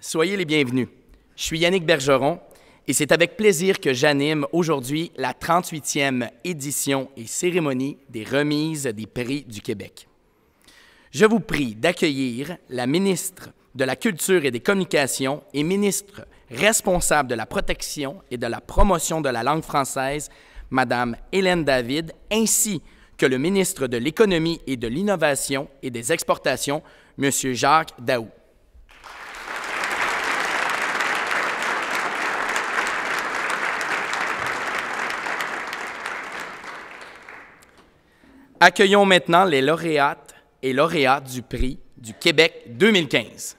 Soyez les bienvenus. Je suis Yannick Bergeron et c'est avec plaisir que j'anime aujourd'hui la 38e édition et cérémonie des remises des prix du Québec. Je vous prie d'accueillir la ministre de la Culture et des Communications et ministre responsable de la protection et de la promotion de la langue française, Mme Hélène David, ainsi que le ministre de l'Économie et de l'Innovation et des Exportations, M. Jacques Daoust. Accueillons maintenant les lauréates et lauréats du prix du Québec 2015.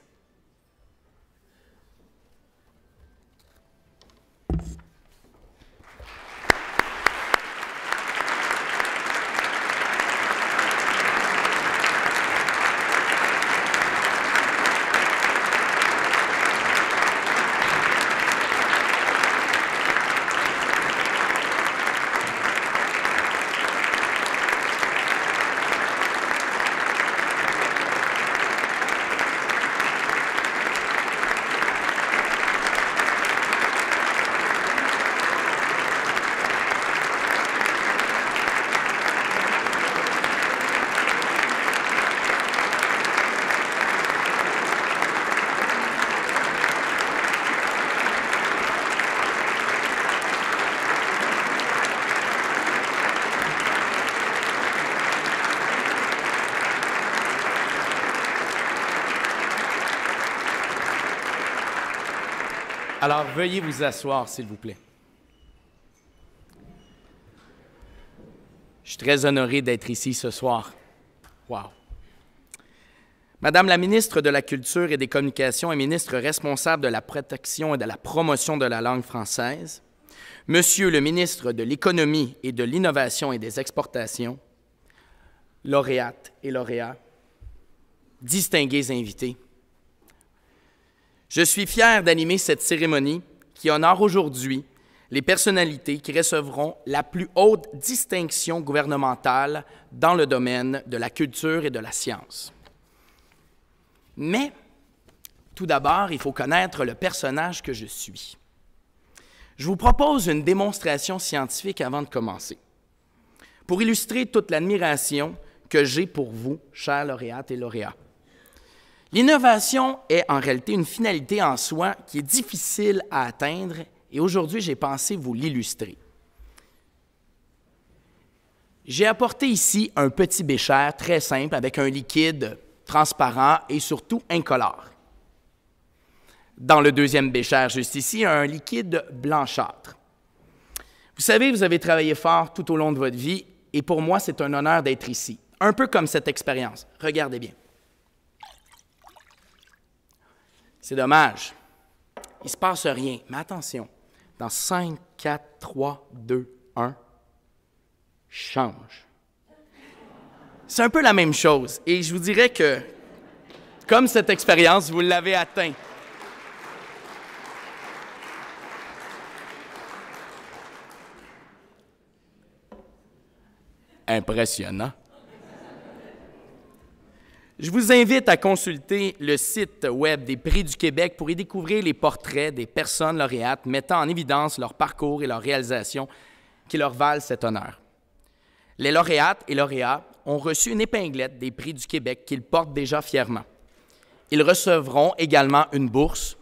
Alors, veuillez vous asseoir, s'il vous plaît. Je suis très honoré d'être ici ce soir. Wow! Madame la ministre de la Culture et des Communications et ministre responsable de la protection et de la promotion de la langue française, Monsieur le ministre de l'Économie et de l'Innovation et des Exportations, lauréates et lauréats, distingués invités, je suis fier d'animer cette cérémonie qui honore aujourd'hui les personnalités qui recevront la plus haute distinction gouvernementale dans le domaine de la culture et de la science. Mais, tout d'abord, il faut connaître le personnage que je suis. Je vous propose une démonstration scientifique avant de commencer, pour illustrer toute l'admiration que j'ai pour vous, chers lauréates et lauréats. L'innovation est en réalité une finalité en soi qui est difficile à atteindre et aujourd'hui, j'ai pensé vous l'illustrer. J'ai apporté ici un petit bécher très simple avec un liquide transparent et surtout incolore. Dans le deuxième bécher, juste ici, un liquide blanchâtre. Vous savez, vous avez travaillé fort tout au long de votre vie et pour moi, c'est un honneur d'être ici. Un peu comme cette expérience. Regardez bien. C'est dommage. Il ne se passe rien. Mais attention, dans 5, 4, 3, 2, 1, change. C'est un peu la même chose. Et je vous dirais que, comme cette expérience, vous l'avez atteint. Impressionnant. Je vous invite à consulter le site web des Prix du Québec pour y découvrir les portraits des personnes lauréates mettant en évidence leur parcours et leur réalisation qui leur valent cet honneur. Les lauréates et lauréats ont reçu une épinglette des Prix du Québec qu'ils portent déjà fièrement. Ils recevront également une bourse,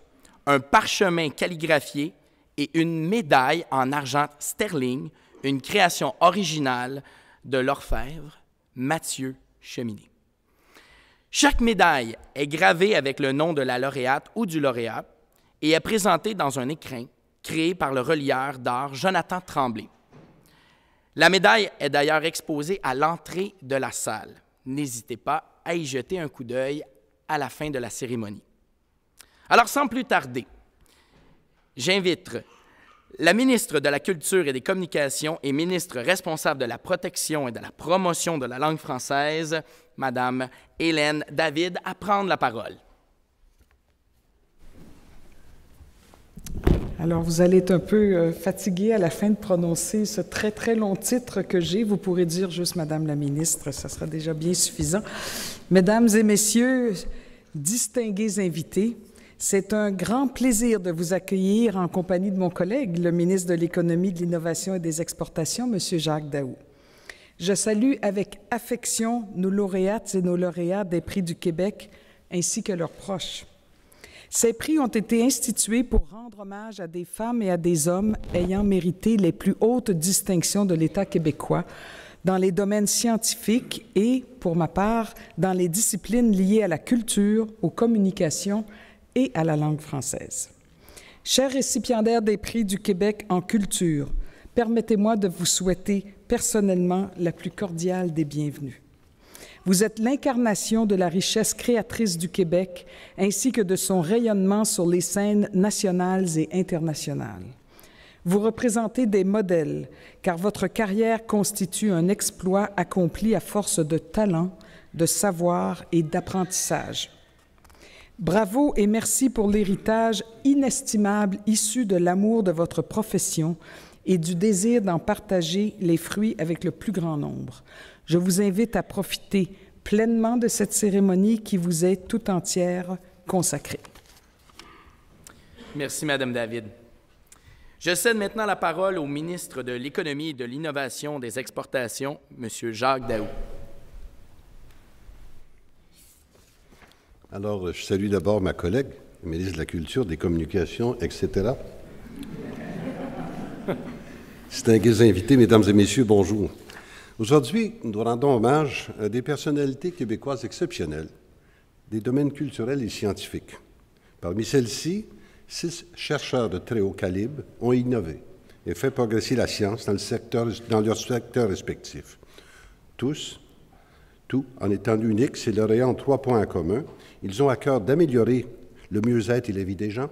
un parchemin calligraphié et une médaille en argent sterling, une création originale de l'orfèvre Mathieu Cheminé. Chaque médaille est gravée avec le nom de la lauréate ou du lauréat et est présentée dans un écrin créé par le relieur d'art Jonathan Tremblay. La médaille est d'ailleurs exposée à l'entrée de la salle. N'hésitez pas à y jeter un coup d'œil à la fin de la cérémonie. Alors, sans plus tarder, j'invite la ministre de la Culture et des Communications et ministre responsable de la protection et de la promotion de la langue française, Mme Hélène David, à prendre la parole. Alors, vous allez être un peu fatigué à la fin de prononcer ce très, très long titre que j'ai. Vous pourrez dire juste « Madame la ministre », ça sera déjà bien suffisant. Mesdames et messieurs, distingués invités, C'est un grand plaisir de vous accueillir en compagnie de mon collègue, le ministre de l'Économie, de l'Innovation et des Exportations, M. Jacques Daou. Je salue avec affection nos lauréates et nos lauréats des Prix du Québec, ainsi que leurs proches. Ces prix ont été institués pour rendre hommage à des femmes et à des hommes ayant mérité les plus hautes distinctions de l'État québécois dans les domaines scientifiques et, pour ma part, dans les disciplines liées à la culture, aux communications et à la langue française. Chers récipiendaires des Prix du Québec en culture, permettez-moi de vous souhaiter personnellement la plus cordiale des bienvenues. Vous êtes l'incarnation de la richesse créatrice du Québec ainsi que de son rayonnement sur les scènes nationales et internationales. Vous représentez des modèles, car votre carrière constitue un exploit accompli à force de talent, de savoir et d'apprentissage. Bravo et merci pour l'héritage inestimable issu de l'amour de votre profession et du désir d'en partager les fruits avec le plus grand nombre. Je vous invite à profiter pleinement de cette cérémonie qui vous est tout entière consacrée. Merci, Madame David. Je cède maintenant la parole au ministre de l'Économie et de l'Innovation des Exportations, M. Jacques Daou. Alors, je salue d'abord ma collègue, le ministre de la Culture, des Communications, etc. Distingués invités, mesdames et messieurs, bonjour. Aujourd'hui, nous rendons hommage à des personnalités québécoises exceptionnelles, des domaines culturels et scientifiques. Parmi celles-ci, 6 chercheurs de très haut calibre ont innové et fait progresser la science dans leur secteur respectif. Tout en étant uniques, ces lauréats ont 3 points en commun. Ils ont à cœur d'améliorer le mieux-être et la vie des gens.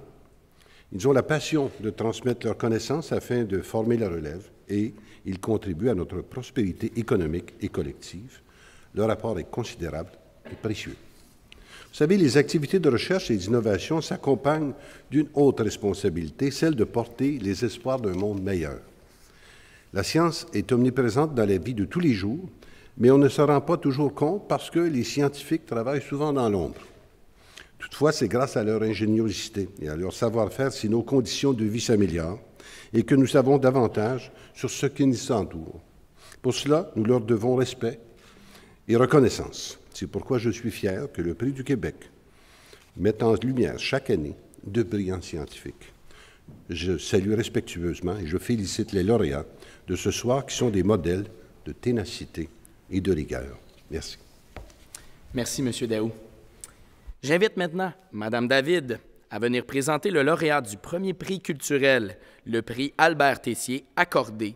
Ils ont la passion de transmettre leurs connaissances afin de former la relève et ils contribuent à notre prospérité économique et collective. Leur apport est considérable et précieux. Vous savez, les activités de recherche et d'innovation s'accompagnent d'une haute responsabilité, celle de porter les espoirs d'un monde meilleur. La science est omniprésente dans la vie de tous les jours, mais on ne se rend pas toujours compte parce que les scientifiques travaillent souvent dans l'ombre. Toutefois, c'est grâce à leur ingéniosité et à leur savoir-faire si nos conditions de vie s'améliorent et que nous savons davantage sur ce qui nous entoure. Pour cela, nous leur devons respect et reconnaissance. C'est pourquoi je suis fier que le Prix du Québec mette en lumière chaque année de brillants scientifiques. Je salue respectueusement et je félicite les lauréats de ce soir qui sont des modèles de ténacité et de rigueur. Merci. Merci, M. Daou. J'invite maintenant Mme David à venir présenter le lauréat du premier prix culturel, le prix Albert Tessier, accordé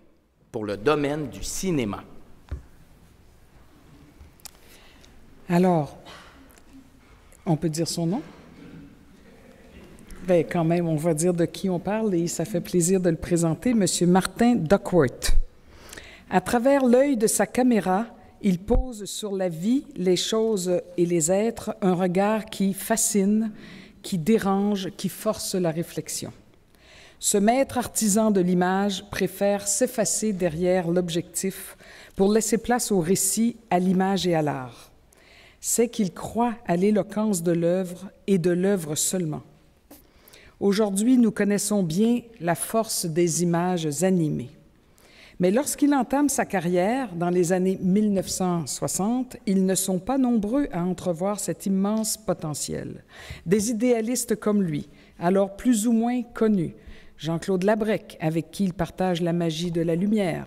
pour le domaine du cinéma. Alors, on peut dire son nom? Bien, quand même, on va dire de qui on parle et ça fait plaisir de le présenter, M. Martin Duckworth. À travers l'œil de sa caméra, il pose sur la vie, les choses et les êtres un regard qui fascine, qui dérange, qui force la réflexion. Ce maître artisan de l'image préfère s'effacer derrière l'objectif pour laisser place au récit, à l'image et à l'art. C'est qu'il croit à l'éloquence de l'œuvre et de l'œuvre seulement. Aujourd'hui, nous connaissons bien la force des images animées. Mais lorsqu'il entame sa carrière, dans les années 1960, ils ne sont pas nombreux à entrevoir cet immense potentiel. Des idéalistes comme lui, alors plus ou moins connus, Jean-Claude Labrec, avec qui il partage la magie de la lumière,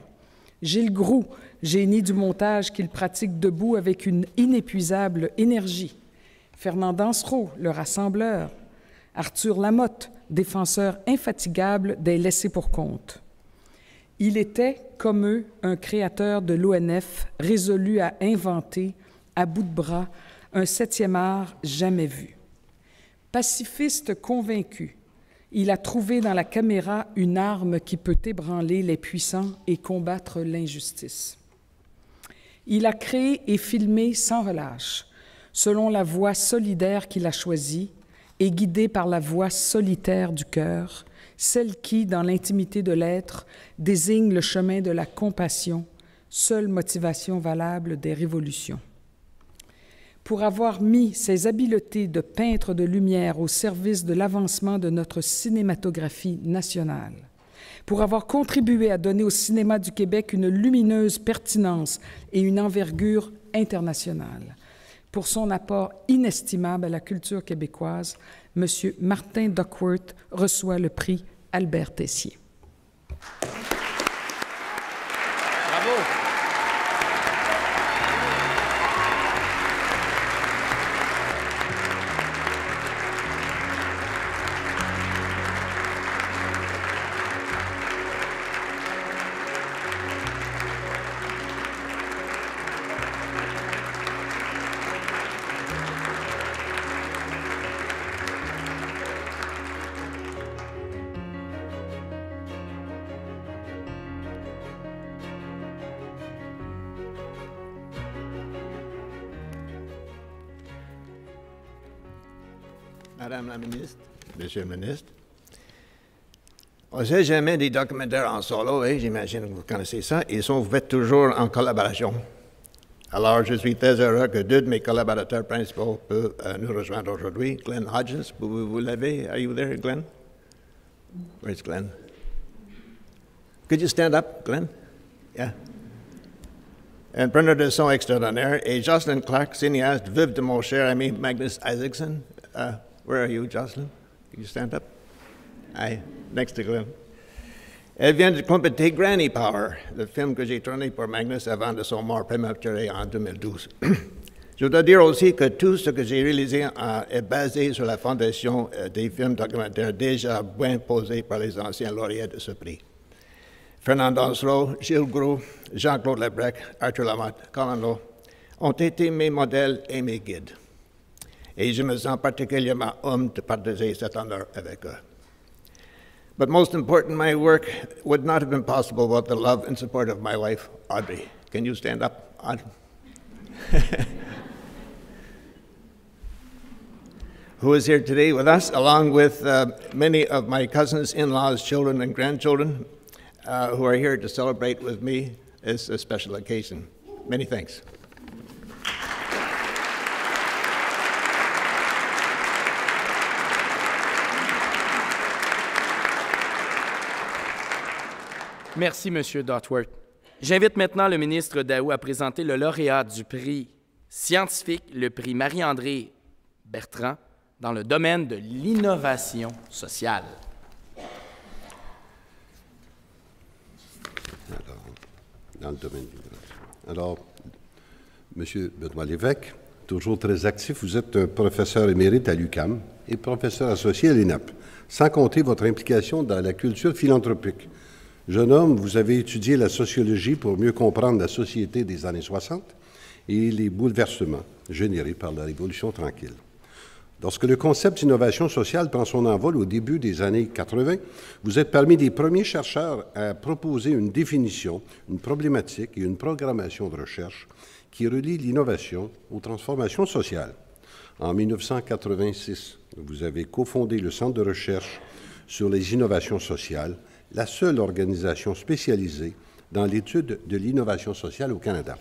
Gilles Groux, génie du montage qu'il pratique debout avec une inépuisable énergie, Fernand Dansereau, le rassembleur, Arthur Lamotte, défenseur infatigable des laissés-pour-compte. Il était, comme eux, un créateur de l'ONF résolu à inventer, à bout de bras, un 7e art jamais vu. Pacifiste convaincu, il a trouvé dans la caméra une arme qui peut ébranler les puissants et combattre l'injustice. Il a créé et filmé sans relâche, selon la voie solidaire qu'il a choisie et guidé par la voix solitaire du cœur, celle qui, dans l'intimité de l'être, désigne le chemin de la compassion, seule motivation valable des révolutions. pour avoir mis ses habiletés de peintre de lumière au service de l'avancement de notre cinématographie nationale, pour avoir contribué à donner au cinéma du Québec une lumineuse pertinence et une envergure internationale. Pour son apport inestimable à la culture québécoise, M. Martin Duckworth reçoit le prix Albert Tessier. Bravo! Madame la ministre, Monsieur le ministre, on ne sait jamais des documentaires en solo, hein, j'imagine que vous connaissez ça, ils sont faits toujours en collaboration. Alors, je suis très heureux que deux de mes collaborateurs principaux peuvent nous rejoindre aujourd'hui. Glenn Hodges, vous l'avez? Are you there, Glenn? Where's Glenn? Could you stand up, Glenn? Yeah. Un preneur de son extraordinaire, et Jocelyn Clark, cinéaste, veuve de mon cher ami Magnus Isaacson. Where are you, Jocelyn? Can you stand up? Aye, next to Glenn. Elle vient de compléter Granny Power, le film que j'ai tourné pour Magnus avant de son mort prématuré en 2012. Je dois dire aussi que tout ce que j'ai réalisé est basé sur la fondation des films documentaires déjà bien posés par les anciens lauréats de ce prix. Fernand Ansereau, Gilles Groux, Jean-Claude Lebrec, Arthur Lamotte, Colin Lowe ont été mes modèles et mes guides. Et je me sens particulièrement homme de partager cet honneur avec eux. But most important, my work would not have been possible without the love and support of my wife, Audrey. Can you stand up, Audrey? Who is here today with us, along with many of my cousins, in-laws, children, and grandchildren who are here to celebrate with me this special occasion. Many thanks. Merci, M. Duckworth. J'invite maintenant le ministre Daou à présenter le lauréat du prix scientifique, le prix Marie-André Bertrand, dans le domaine de l'innovation sociale. Alors, dans le domaine de l'innovation. Alors, M. Benoît Lévesque, toujours très actif, vous êtes un professeur émérite à l'UQAM et professeur associé à l'ENAP, sans compter votre implication dans la culture philanthropique. Jeune homme, vous avez étudié la sociologie pour mieux comprendre la société des années 60 et les bouleversements générés par la Révolution tranquille. Lorsque le concept d'innovation sociale prend son envol au début des années 80, vous êtes parmi les premiers chercheurs à proposer une définition, une problématique et une programmation de recherche qui relie l'innovation aux transformations sociales. En 1986, vous avez cofondé le Centre de recherche sur les innovations sociales, la seule organisation spécialisée dans l'étude de l'innovation sociale au Canada.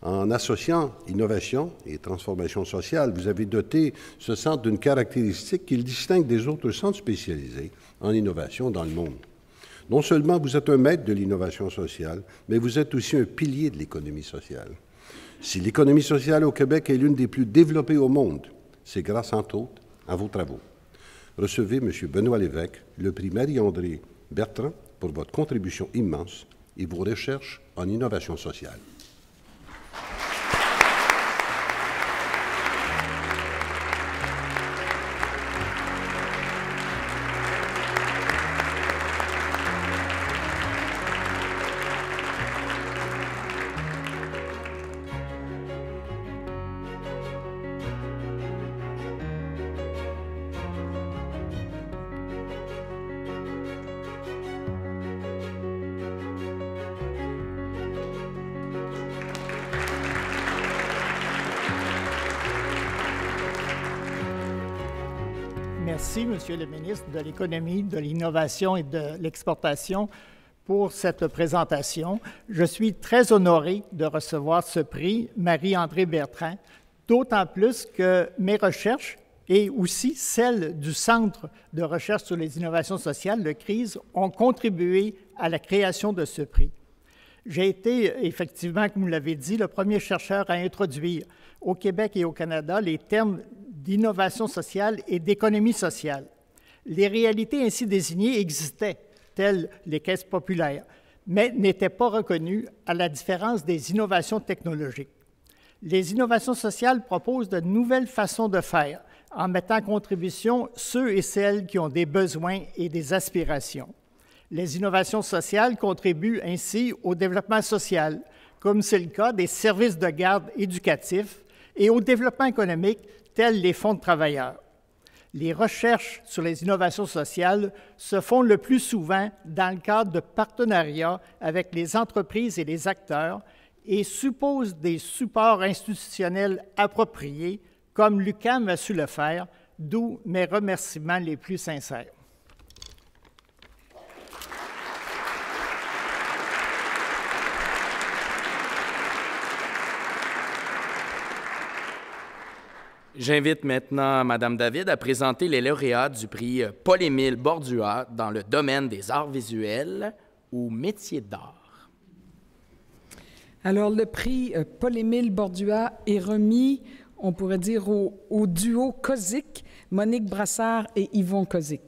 En associant innovation et transformation sociale, vous avez doté ce centre d'une caractéristique qui le distingue des autres centres spécialisés en innovation dans le monde. Non seulement vous êtes un maître de l'innovation sociale, mais vous êtes aussi un pilier de l'économie sociale. Si l'économie sociale au Québec est l'une des plus développées au monde, c'est grâce, entre autres, à vos travaux. Recevez, M. Benoît Lévesque, le prix Marie-André Bertrand pour votre contribution immense et vos recherches en innovation sociale. Merci, Monsieur le ministre de l'Économie, de l'Innovation et de l'Exportation, pour cette présentation. Je suis très honoré de recevoir ce prix Marie-André Bertrand d'autant plus que mes recherches et aussi celles du Centre de recherche sur les innovations sociales, le CRIS, ont contribué à la création de ce prix. J'ai été, effectivement, comme vous l'avez dit, le premier chercheur à introduire au Québec et au Canada les termes d'innovation sociale et d'économie sociale. Les réalités ainsi désignées existaient, telles les caisses populaires, mais n'étaient pas reconnues à la différence des innovations technologiques. Les innovations sociales proposent de nouvelles façons de faire, en mettant en contribution ceux et celles qui ont des besoins et des aspirations. Les innovations sociales contribuent ainsi au développement social, comme c'est le cas des services de garde éducatifs, et au développement économique, tels les fonds de travailleurs. Les recherches sur les innovations sociales se font le plus souvent dans le cadre de partenariats avec les entreprises et les acteurs et supposent des supports institutionnels appropriés, comme l'UQAM a su le faire, d'où mes remerciements les plus sincères. J'invite maintenant Mme David à présenter les lauréats du prix Paul-Émile Bordua dans le domaine des arts visuels ou métiers d'art. Alors, le prix Paul-Émile Bordua est remis, on pourrait dire, au duo Kozik, Monique Brassard et Yvon Kozik.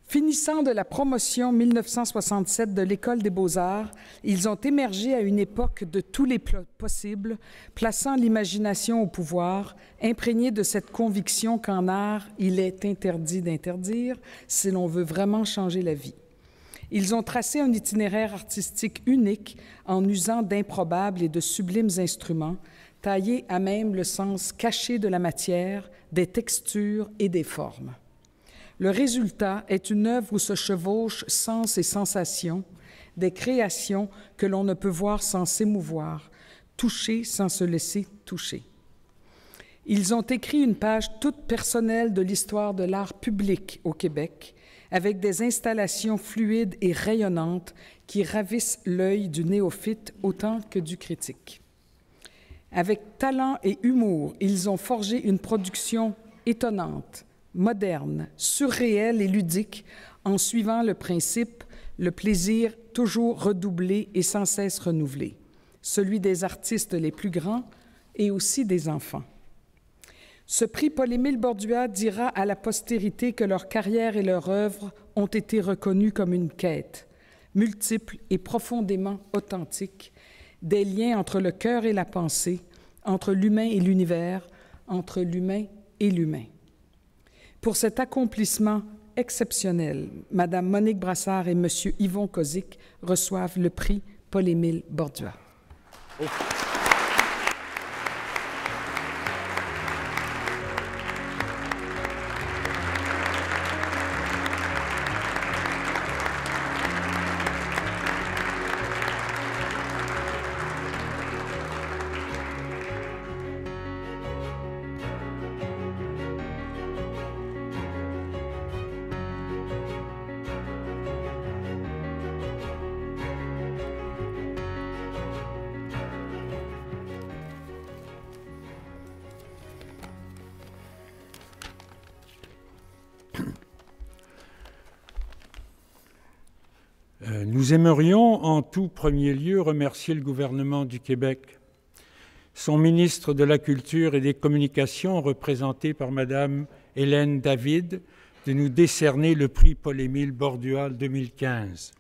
Finissant de la promotion 1967 de l'École des beaux-arts, ils ont émergé à une époque de tous les possibles, plaçant l'imagination au pouvoir, imprégnés de cette conviction qu'en art, il est interdit d'interdire si l'on veut vraiment changer la vie. Ils ont tracé un itinéraire artistique unique en usant d'improbables et de sublimes instruments, taillés à même le sens caché de la matière, des textures et des formes. Le résultat est une œuvre où se chevauchent sens et sensations, des créations que l'on ne peut voir sans s'émouvoir, toucher sans se laisser toucher. Ils ont écrit une page toute personnelle de l'histoire de l'art public au Québec, avec des installations fluides et rayonnantes qui ravissent l'œil du néophyte autant que du critique. Avec talent et humour, ils ont forgé une production étonnante, moderne, surréelle et ludique, en suivant le principe, le plaisir toujours redoublé et sans cesse renouvelé, celui des artistes les plus grands et aussi des enfants. Ce prix Paul-Émile Bordua dira à la postérité que leur carrière et leur œuvre ont été reconnues comme une quête, multiple et profondément authentique, des liens entre le cœur et la pensée, entre l'humain et l'univers, entre l'humain et l'humain. Pour cet accomplissement exceptionnel, Mme Monique Brassard et M. Yvon Kozik reçoivent le prix Paul-Émile Bordua. Oh. Nous aimerions en tout premier lieu remercier le gouvernement du Québec, son ministre de la Culture et des Communications, représenté par Mme Hélène David, de nous décerner le prix Paul-Émile Bordua 2015.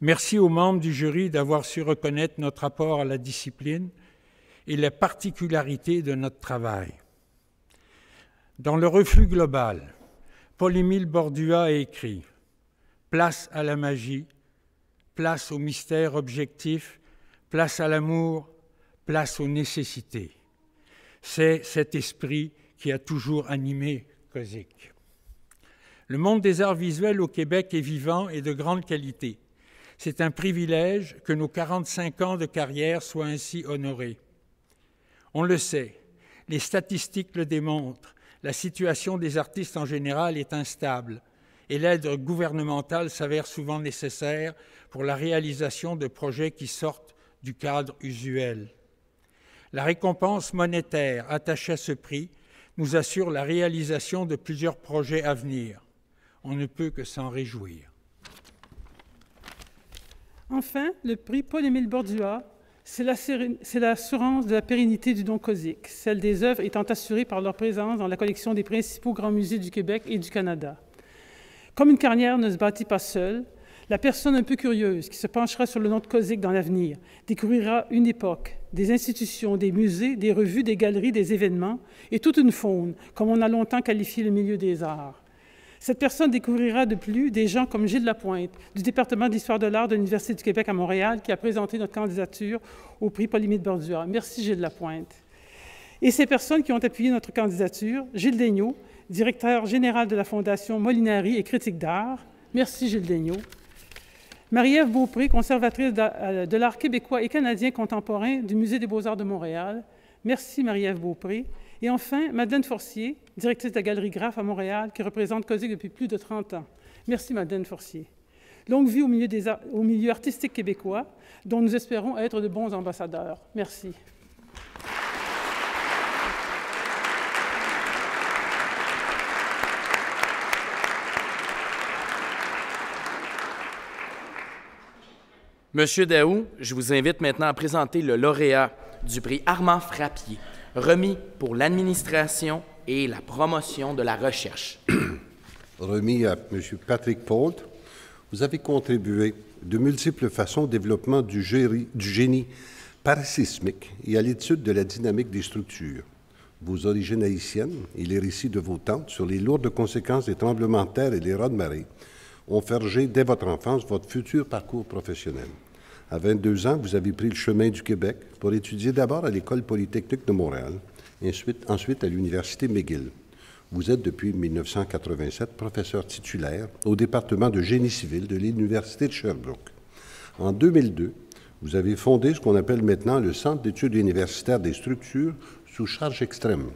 Merci aux membres du jury d'avoir su reconnaître notre apport à la discipline et la particularité de notre travail. Dans le reflux global, Paul-Émile Bordua a écrit « Place à la magie, place au mystère objectif, place à l'amour, place aux nécessités. » C'est cet esprit qui a toujours animé Kozik. Le monde des arts visuels au Québec est vivant et de grande qualité. C'est un privilège que nos 45 ans de carrière soient ainsi honorés. On le sait, les statistiques le démontrent, la situation des artistes en général est instable et l'aide gouvernementale s'avère souvent nécessaire pour la réalisation de projets qui sortent du cadre usuel. La récompense monétaire attachée à ce prix nous assure la réalisation de plusieurs projets à venir. On ne peut que s'en réjouir. Enfin, le prix Paul-Émile Bordua, c'est l'assurance de la pérennité du don COSIC, celle des œuvres étant assurée par leur présence dans la collection des principaux grands musées du Québec et du Canada. Comme une carrière ne se bâtit pas seule, la personne un peu curieuse qui se penchera sur le nom de COSIC dans l'avenir découvrira une époque, des institutions, des musées, des revues, des galeries, des événements et toute une faune, comme on a longtemps qualifié le milieu des arts. Cette personne découvrira de plus des gens comme Gilles Lapointe, du département d'histoire de l'art de l'Université du Québec à Montréal, qui a présenté notre candidature au prix Paul-Émile Bordua. Merci Gilles Lapointe. Et ces personnes qui ont appuyé notre candidature, Gilles Daigneault, directeur général de la Fondation Molinari et critique d'art. Merci Gilles Daigneault. Marie-Ève Beaupré, conservatrice de l'art québécois et canadien contemporain du Musée des Beaux-Arts de Montréal. Merci Marie-Ève Beaupré. Et enfin, Madeleine Forcier, directrice de la Galerie Graff à Montréal, qui représente COSIC depuis plus de 30 ans. Merci Madeleine Forcier. Longue vie au milieu artistique québécois, dont nous espérons être de bons ambassadeurs. Merci. Monsieur Daou, je vous invite maintenant à présenter le lauréat du prix Armand Frappier, remis pour l'administration et la promotion de la recherche. Remis à M. Patrick Polt, vous avez contribué de multiples façons au développement du génie parasismique et à l'étude de la dynamique des structures. Vos origines haïtiennes et les récits de vos tantes sur les lourdes conséquences des tremblements de terre et des raz-de-marée ont forgé dès votre enfance votre futur parcours professionnel. À 22 ans, vous avez pris le chemin du Québec pour étudier d'abord à l'École polytechnique de Montréal et ensuite à l'Université McGill. Vous êtes depuis 1987 professeur titulaire au département de génie civil de l'Université de Sherbrooke. En 2002, vous avez fondé ce qu'on appelle maintenant le Centre d'études universitaires des structures sous charge extrême.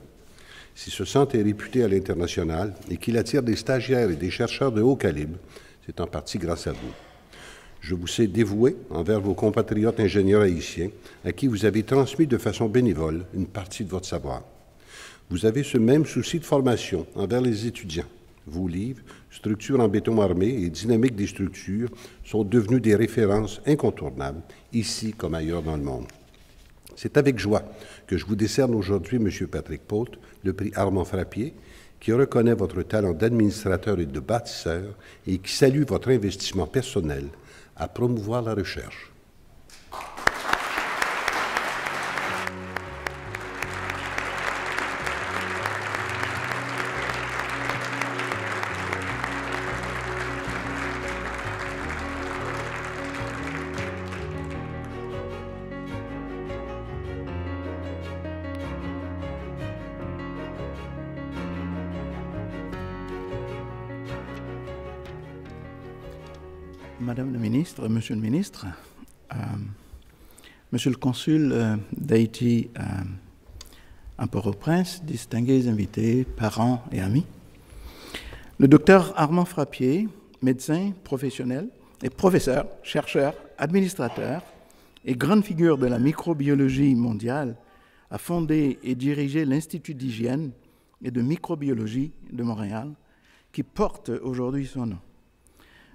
Si ce centre est réputé à l'international et qu'il attire des stagiaires et des chercheurs de haut calibre, c'est en partie grâce à vous. Je vous sais dévoué envers vos compatriotes ingénieurs haïtiens à qui vous avez transmis de façon bénévole une partie de votre savoir. Vous avez ce même souci de formation envers les étudiants. Vos livres, Structures en béton armé et Dynamique des structures, sont devenus des références incontournables, ici comme ailleurs dans le monde. C'est avec joie que je vous décerne aujourd'hui, M. Patrick Polt, le prix Armand Frappier, qui reconnaît votre talent d'administrateur et de bâtisseur et qui salue votre investissement personnel à promouvoir la recherche. Madame la ministre, Monsieur le ministre, Monsieur le consul d'Haïti à Port-au-Prince, distingués invités, parents et amis, le docteur Armand Frappier, médecin professionnel et professeur, chercheur, administrateur et grande figure de la microbiologie mondiale, a fondé et dirigé l'Institut d'hygiène et de microbiologie de Montréal, qui porte aujourd'hui son nom.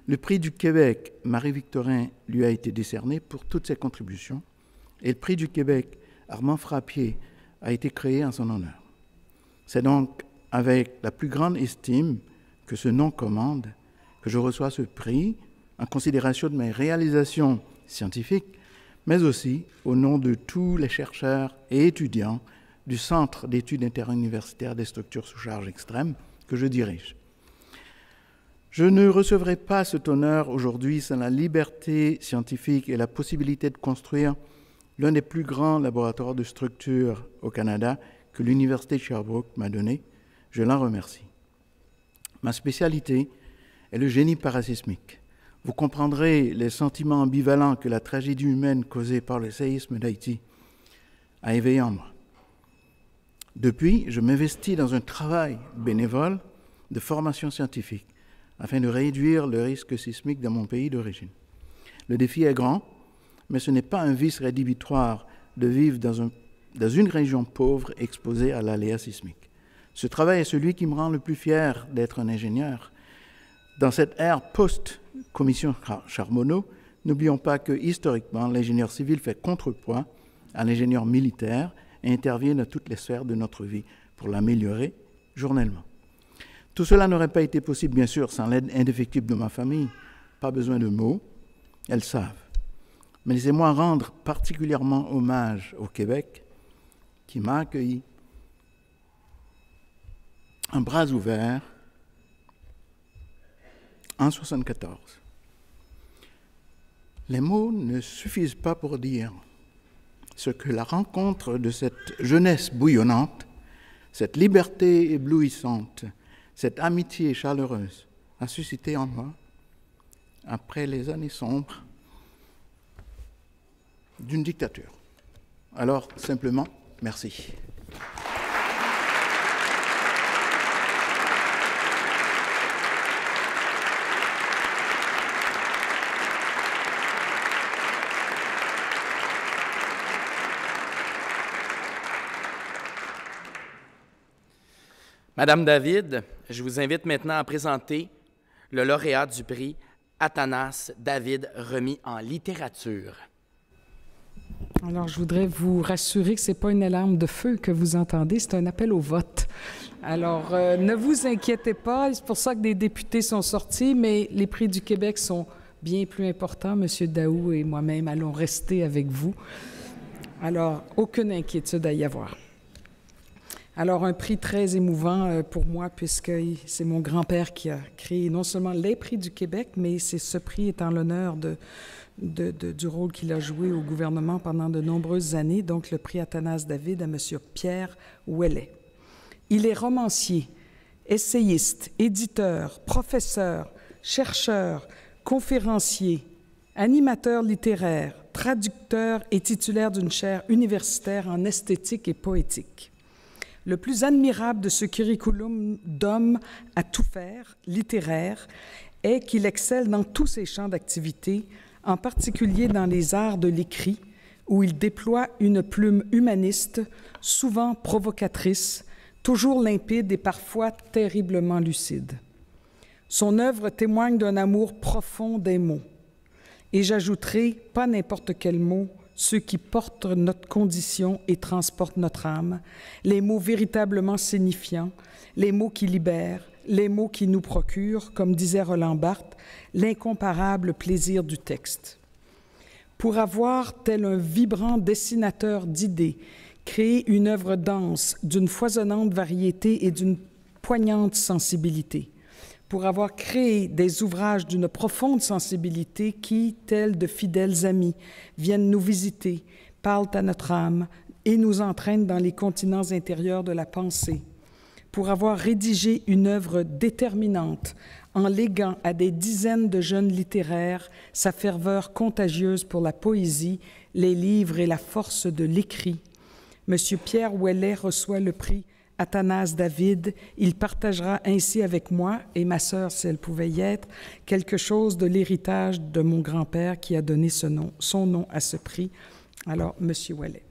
Le prix du Québec Marie-Victorin lui a été décerné pour toutes ses contributions et le prix du Québec Armand Frappier a été créé en son honneur. C'est donc avec la plus grande estime que ce nom commande que je reçois ce prix en considération de mes réalisations scientifiques, mais aussi au nom de tous les chercheurs et étudiants du Centre d'études interuniversitaires des structures sous charge extrême que je dirige. Je ne recevrai pas cet honneur aujourd'hui sans la liberté scientifique et la possibilité de construire l'un des plus grands laboratoires de structure au Canada que l'Université de Sherbrooke m'a donné. Je l'en remercie. Ma spécialité est le génie parasismique. Vous comprendrez les sentiments ambivalents que la tragédie humaine causée par le séisme d'Haïti a éveillé en moi. Depuis, je m'investis dans un travail bénévole de formation scientifique afin de réduire le risque sismique dans mon pays d'origine. Le défi est grand, mais ce n'est pas un vice rédhibitoire de vivre dans un dans une région pauvre exposée à l'aléa sismique. Ce travail est celui qui me rend le plus fier d'être un ingénieur. Dans cette ère post-commission Charbonneau, n'oublions pas que, historiquement, l'ingénieur civil fait contrepoids à l'ingénieur militaire et intervient dans toutes les sphères de notre vie pour l'améliorer journellement. Tout cela n'aurait pas été possible, bien sûr, sans l'aide indéfectible de ma famille. Pas besoin de mots, elles savent. Mais laissez-moi rendre particulièrement hommage au Québec, qui m'a accueilli en bras ouverts en 1974. Les mots ne suffisent pas pour dire ce que la rencontre de cette jeunesse bouillonnante, cette liberté éblouissante, cette amitié chaleureuse a suscité en moi après les années sombres d'une dictature. Alors, simplement, merci. Madame David, je vous invite maintenant à présenter le lauréat du prix Athanas David remis en littérature. Alors, je voudrais vous rassurer que ce n'est pas une alarme de feu que vous entendez, c'est un appel au vote. Alors, ne vous inquiétez pas, c'est pour ça que des députés sont sortis, mais les prix du Québec sont bien plus importants. M. Daou et moi-même allons rester avec vous. Alors, aucune inquiétude à y avoir. Alors, un prix très émouvant pour moi, puisque c'est mon grand-père qui a créé non seulement les prix du Québec, mais ce prix est en l'honneur du rôle qu'il a joué au gouvernement pendant de nombreuses années, donc le prix Athanas David à M. Pierre Ouellet. Il est romancier, essayiste, éditeur, professeur, chercheur, conférencier, animateur littéraire, traducteur et titulaire d'une chaire universitaire en esthétique et poétique. Le plus admirable de ce curriculum d'homme à tout faire, littéraire, est qu'il excelle dans tous ses champs d'activité, en particulier dans les arts de l'écrit, où il déploie une plume humaniste, souvent provocatrice, toujours limpide et parfois terriblement lucide. Son œuvre témoigne d'un amour profond des mots. Et j'ajouterai, pas n'importe quel mot, ceux qui portent notre condition et transportent notre âme, les mots véritablement signifiants, les mots qui libèrent, les mots qui nous procurent, comme disait Roland Barthes, l'incomparable plaisir du texte. Pour avoir, tel un vibrant dessinateur d'idées, créé une œuvre dense, d'une foisonnante variété et d'une poignante sensibilité, pour avoir créé des ouvrages d'une profonde sensibilité qui, tels de fidèles amis, viennent nous visiter, parlent à notre âme et nous entraînent dans les continents intérieurs de la pensée, pour avoir rédigé une œuvre déterminante en léguant à des dizaines de jeunes littéraires sa ferveur contagieuse pour la poésie, les livres et la force de l'écrit. M. Pierre Ouellet reçoit le prix Athanas David. Il partagera ainsi avec moi et ma sœur, si elle pouvait y être, quelque chose de l'héritage de mon grand-père qui a donné son nom à ce prix. Alors, M. Ouellet.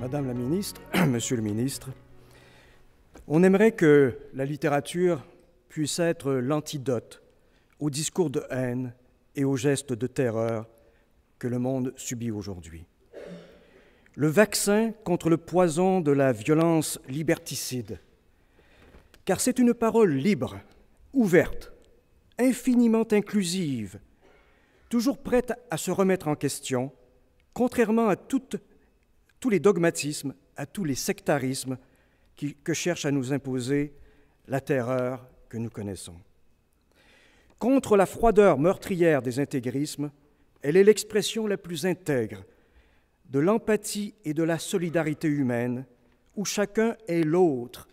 Madame la ministre, Monsieur le ministre, on aimerait que la littérature puisse être l'antidote aux discours de haine et aux gestes de terreur que le monde subit aujourd'hui. Le vaccin contre le poison de la violence liberticide, car c'est une parole libre, ouverte, infiniment inclusive, toujours prête à se remettre en question, contrairement à tous les dogmatismes, à tous les sectarismes que cherche à nous imposer la terreur que nous connaissons. Contre la froideur meurtrière des intégrismes, elle est l'expression la plus intègre de l'empathie et de la solidarité humaine où chacun est l'autre,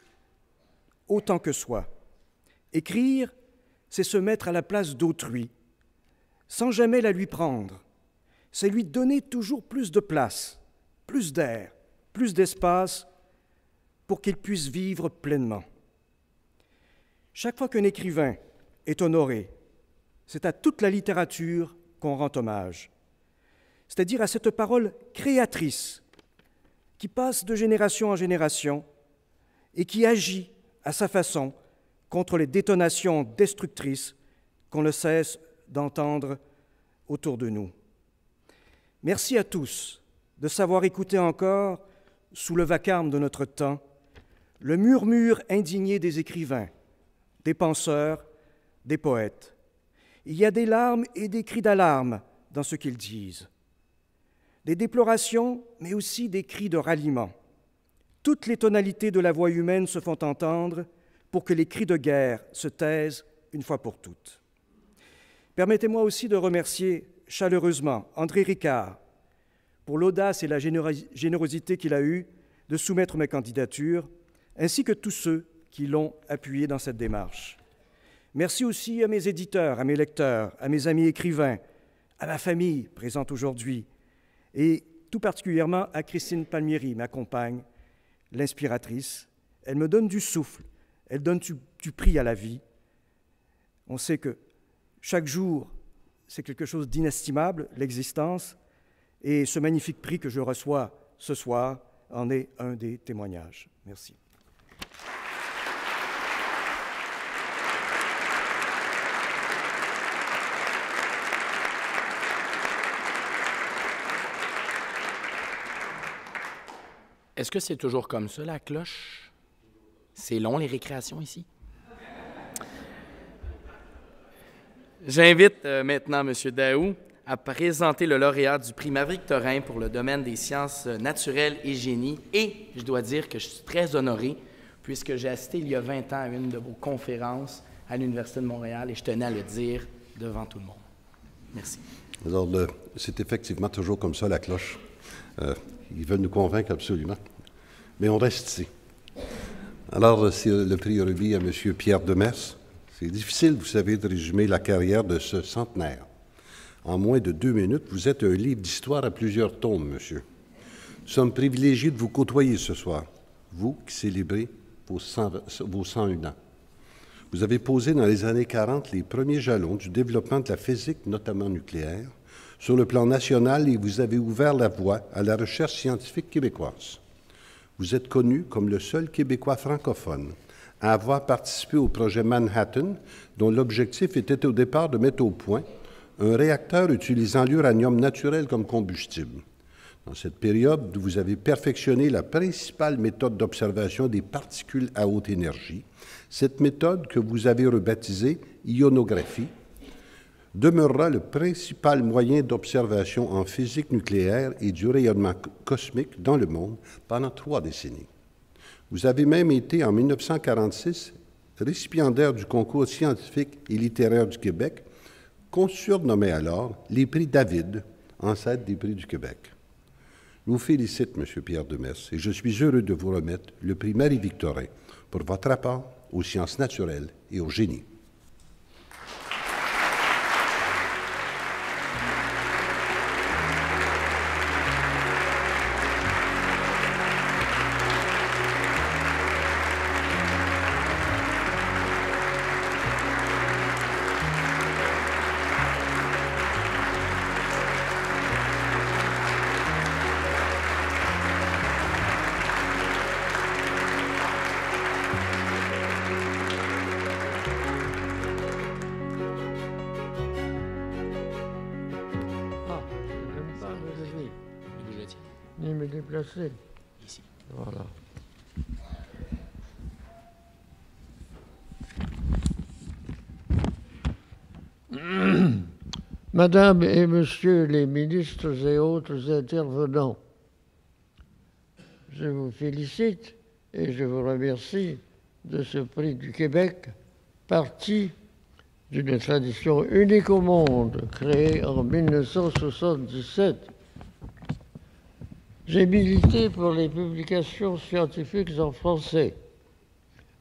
autant que soi. Écrire, c'est se mettre à la place d'autrui, sans jamais la lui prendre. C'est lui donner toujours plus de place, plus d'air, plus d'espace pour qu'il puisse vivre pleinement. Chaque fois qu'un écrivain est honoré, c'est à toute la littérature qu'on rend hommage, c'est-à-dire à cette parole créatrice qui passe de génération en génération et qui agit à sa façon contre les détonations destructrices qu'on ne cesse d'entendre autour de nous. Merci à tous de savoir écouter encore, sous le vacarme de notre temps, le murmure indigné des écrivains, des penseurs, des poètes. Il y a des larmes et des cris d'alarme dans ce qu'ils disent. Des déplorations, mais aussi des cris de ralliement. Toutes les tonalités de la voix humaine se font entendre pour que les cris de guerre se taisent une fois pour toutes. Permettez-moi aussi de remercier chaleureusement André Ricard pour l'audace et la générosité qu'il a eue de soumettre ma candidature, ainsi que tous ceux qui l'ont appuyé dans cette démarche. Merci aussi à mes éditeurs, à mes lecteurs, à mes amis écrivains, à ma famille présente aujourd'hui, et tout particulièrement à Christine Palmieri, ma compagne, l'inspiratrice. Elle me donne du souffle, elle donne du prix à la vie. On sait que chaque jour, c'est quelque chose d'inestimable, l'existence, et ce magnifique prix que je reçois ce soir en est un des témoignages. Merci. Est-ce que c'est toujours comme ça, la cloche? C'est long, les récréations ici? J'invite maintenant M. Daou à présenter le lauréat du prix Maverick-Thorin pour le domaine des sciences naturelles et génie. Et je dois dire que je suis très honoré puisque j'ai assisté il y a 20 ans à une de vos conférences à l'Université de Montréal et je tenais à le dire devant tout le monde. Merci. Alors, c'est effectivement toujours comme ça, la cloche. Ils veulent nous convaincre absolument. Mais on reste ici. Alors, c'est le prix remis à M. Pierre Demers. C'est difficile, vous savez, de résumer la carrière de ce centenaire. En moins de 2 minutes, vous êtes un livre d'histoire à plusieurs tomes, monsieur. Nous sommes privilégiés de vous côtoyer ce soir, vous qui célébrez vos 101 ans. Vous avez posé dans les années 40 les premiers jalons du développement de la physique, notamment nucléaire, sur le plan national et vous avez ouvert la voie à la recherche scientifique québécoise. Vous êtes connu comme le seul Québécois francophone à avoir participé au projet Manhattan, dont l'objectif était au départ de mettre au point un réacteur utilisant l'uranium naturel comme combustible. Dans cette période, vous avez perfectionné la principale méthode d'observation des particules à haute énergie. Cette méthode, que vous avez rebaptisée ionographie, demeurera le principal moyen d'observation en physique nucléaire et du rayonnement cosmique dans le monde pendant 3 décennies. Vous avez même été, en 1946, récipiendaire du concours scientifique et littéraire du Québec, qu'on surnommait alors les prix David, ancêtre des prix du Québec. Je vous félicite, M. Pierre Demers, et je suis heureux de vous remettre le prix Marie-Victorin pour votre apport aux sciences naturelles et au génie. Ici. Voilà. Madame et Monsieur les ministres et autres intervenants, je vous félicite et je vous remercie de ce prix du Québec, parti d'une tradition unique au monde, créée en 1977. J'ai milité pour les publications scientifiques en français,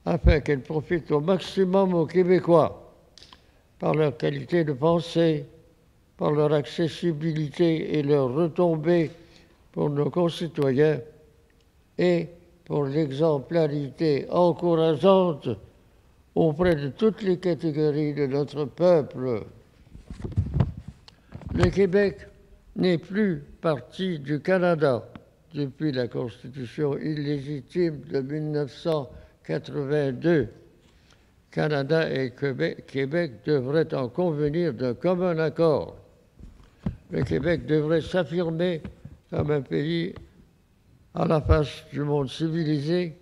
afin qu'elles profitent au maximum aux Québécois, par leur qualité de pensée, par leur accessibilité et leur retombée pour nos concitoyens, et pour l'exemplarité encourageante auprès de toutes les catégories de notre peuple. Le Québec n'est plus partie du Canada depuis la Constitution illégitime de 1982. Canada et Québec devraient en convenir d'un commun accord. Le Québec devrait s'affirmer comme un pays à la face du monde civilisé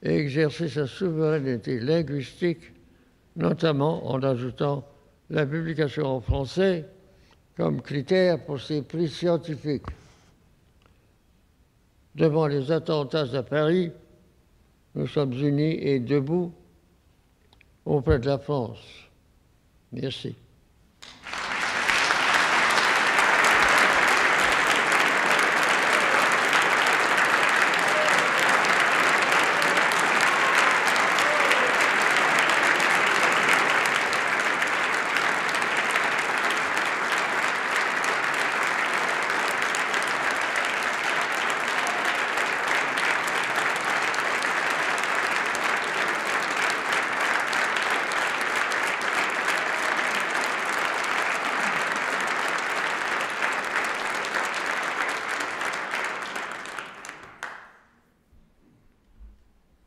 et exercer sa souveraineté linguistique, notamment en ajoutant la publication en français comme critère pour ses prix scientifiques. Devant les attentats à Paris, nous sommes unis et debout auprès de la France. Merci.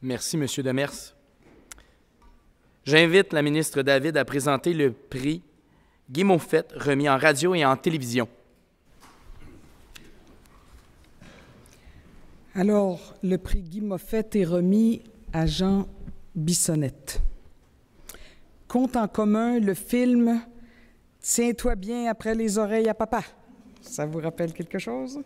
Merci, M. Demers. J'invite la ministre David à présenter le prix Guy Moffett, remis en radio et en télévision. Alors, le prix Guy Moffett est remis à Jean Bissonnette. Compte en commun le film « Tiens-toi bien après les oreilles à papa ». Ça vous rappelle quelque chose?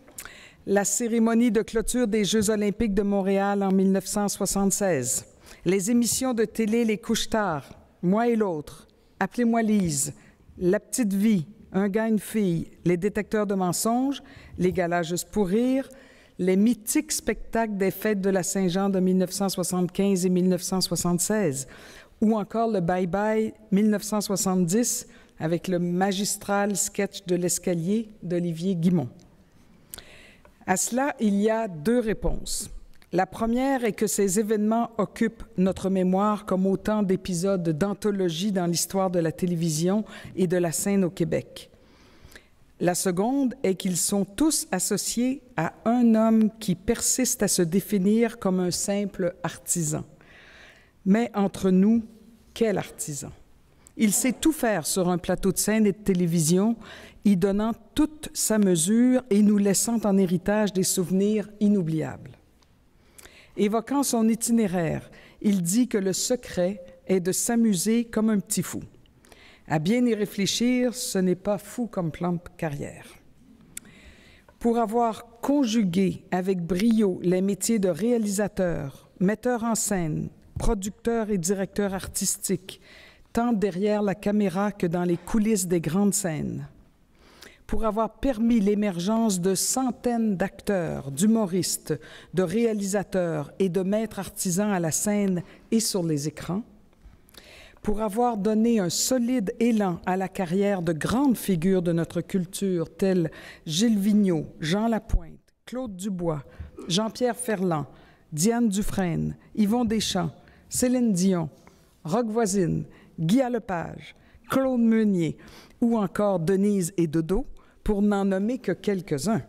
La cérémonie de clôture des Jeux olympiques de Montréal en 1976. Les émissions de télé Les Couche-Tard, Moi et l'autre, Appelez-moi Lise, La petite vie, Un gars, une fille, Les détecteurs de mensonges, Les galas juste pour rire, les mythiques spectacles des fêtes de la Saint-Jean de 1975 et 1976, ou encore le Bye Bye 1970 avec le magistral sketch de l'escalier d'Olivier Guimond. À cela, il y a deux réponses. La première est que ces événements occupent notre mémoire comme autant d'épisodes d'anthologie dans l'histoire de la télévision et de la scène au Québec. La seconde est qu'ils sont tous associés à un homme qui persiste à se définir comme un simple artisan. Mais entre nous, quel artisan? Il sait tout faire sur un plateau de scène et de télévision, y donnant toute sa mesure et nous laissant en héritage des souvenirs inoubliables. Évoquant son itinéraire, il dit que le secret est de s'amuser comme un petit fou. À bien y réfléchir, ce n'est pas fou comme plan de carrière. Pour avoir conjugué avec brio les métiers de réalisateur, metteur en scène, producteur et directeur artistique, tant derrière la caméra que dans les coulisses des grandes scènes, pour avoir permis l'émergence de centaines d'acteurs, d'humoristes, de réalisateurs et de maîtres artisans à la scène et sur les écrans, pour avoir donné un solide élan à la carrière de grandes figures de notre culture telles Gilles Vigneault, Jean Lapointe, Claude Dubois, Jean-Pierre Ferland, Diane Dufresne, Yvon Deschamps, Céline Dion, Roch Voisine, Guy Lepage, Claude Meunier ou encore Denise et Dodo, pour n'en nommer que quelques-uns,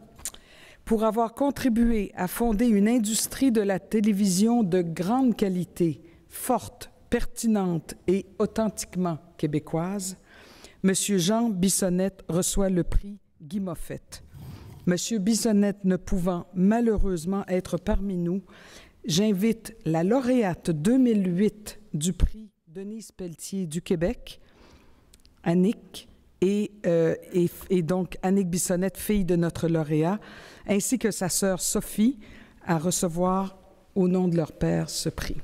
pour avoir contribué à fonder une industrie de la télévision de grande qualité, forte, pertinente et authentiquement québécoise, M. Jean Bissonnette reçoit le prix Guy Moffett. M. Bissonnette ne pouvant malheureusement être parmi nous, j'invite la lauréate 2008 du prix Denise Pelletier du Québec, Annick, et donc Annick Bissonnette, fille de notre lauréat, ainsi que sa sœur Sophie, à recevoir au nom de leur père ce prix.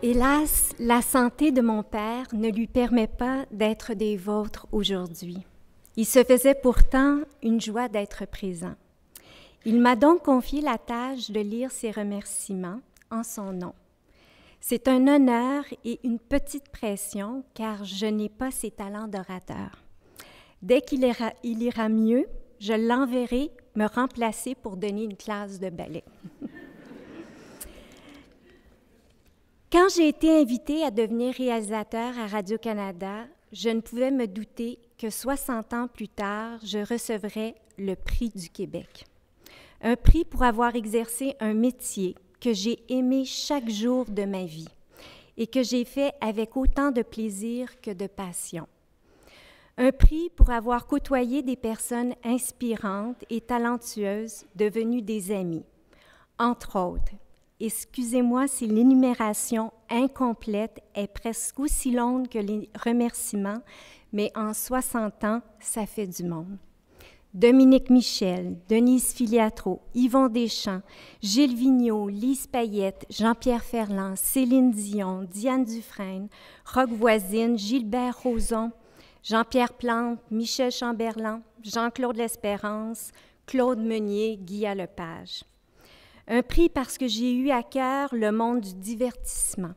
Hélas, la santé de mon père ne lui permet pas d'être des vôtres aujourd'hui. Il se faisait pourtant une joie d'être présent. Il m'a donc confié la tâche de lire ses remerciements en son nom. C'est un honneur et une petite pression, car je n'ai pas ses talents d'orateur. Dès qu'il ira mieux, je l'enverrai me remplacer pour donner une classe de ballet. Quand j'ai été invitée à devenir réalisateur à Radio-Canada, je ne pouvais me douter que 60 ans plus tard, je recevrais le Prix du Québec. Un prix pour avoir exercé un métier que j'ai aimé chaque jour de ma vie et que j'ai fait avec autant de plaisir que de passion. Un prix pour avoir côtoyé des personnes inspirantes et talentueuses devenues des amis, entre autres. Excusez-moi si l'énumération incomplète est presque aussi longue que les remerciements, mais en 60 ans, ça fait du monde. Dominique Michel, Denise Filiatro, Yvon Deschamps, Gilles Vigneault, Lise Payette, Jean-Pierre Ferland, Céline Dion, Diane Dufresne, Roch Voisine, Gilbert Rozon, Jean-Pierre Plante, Michel Chamberlain, Jean-Claude L'Espérance, Claude Meunier, Guy Lepage. Un prix parce que j'ai eu à cœur le monde du divertissement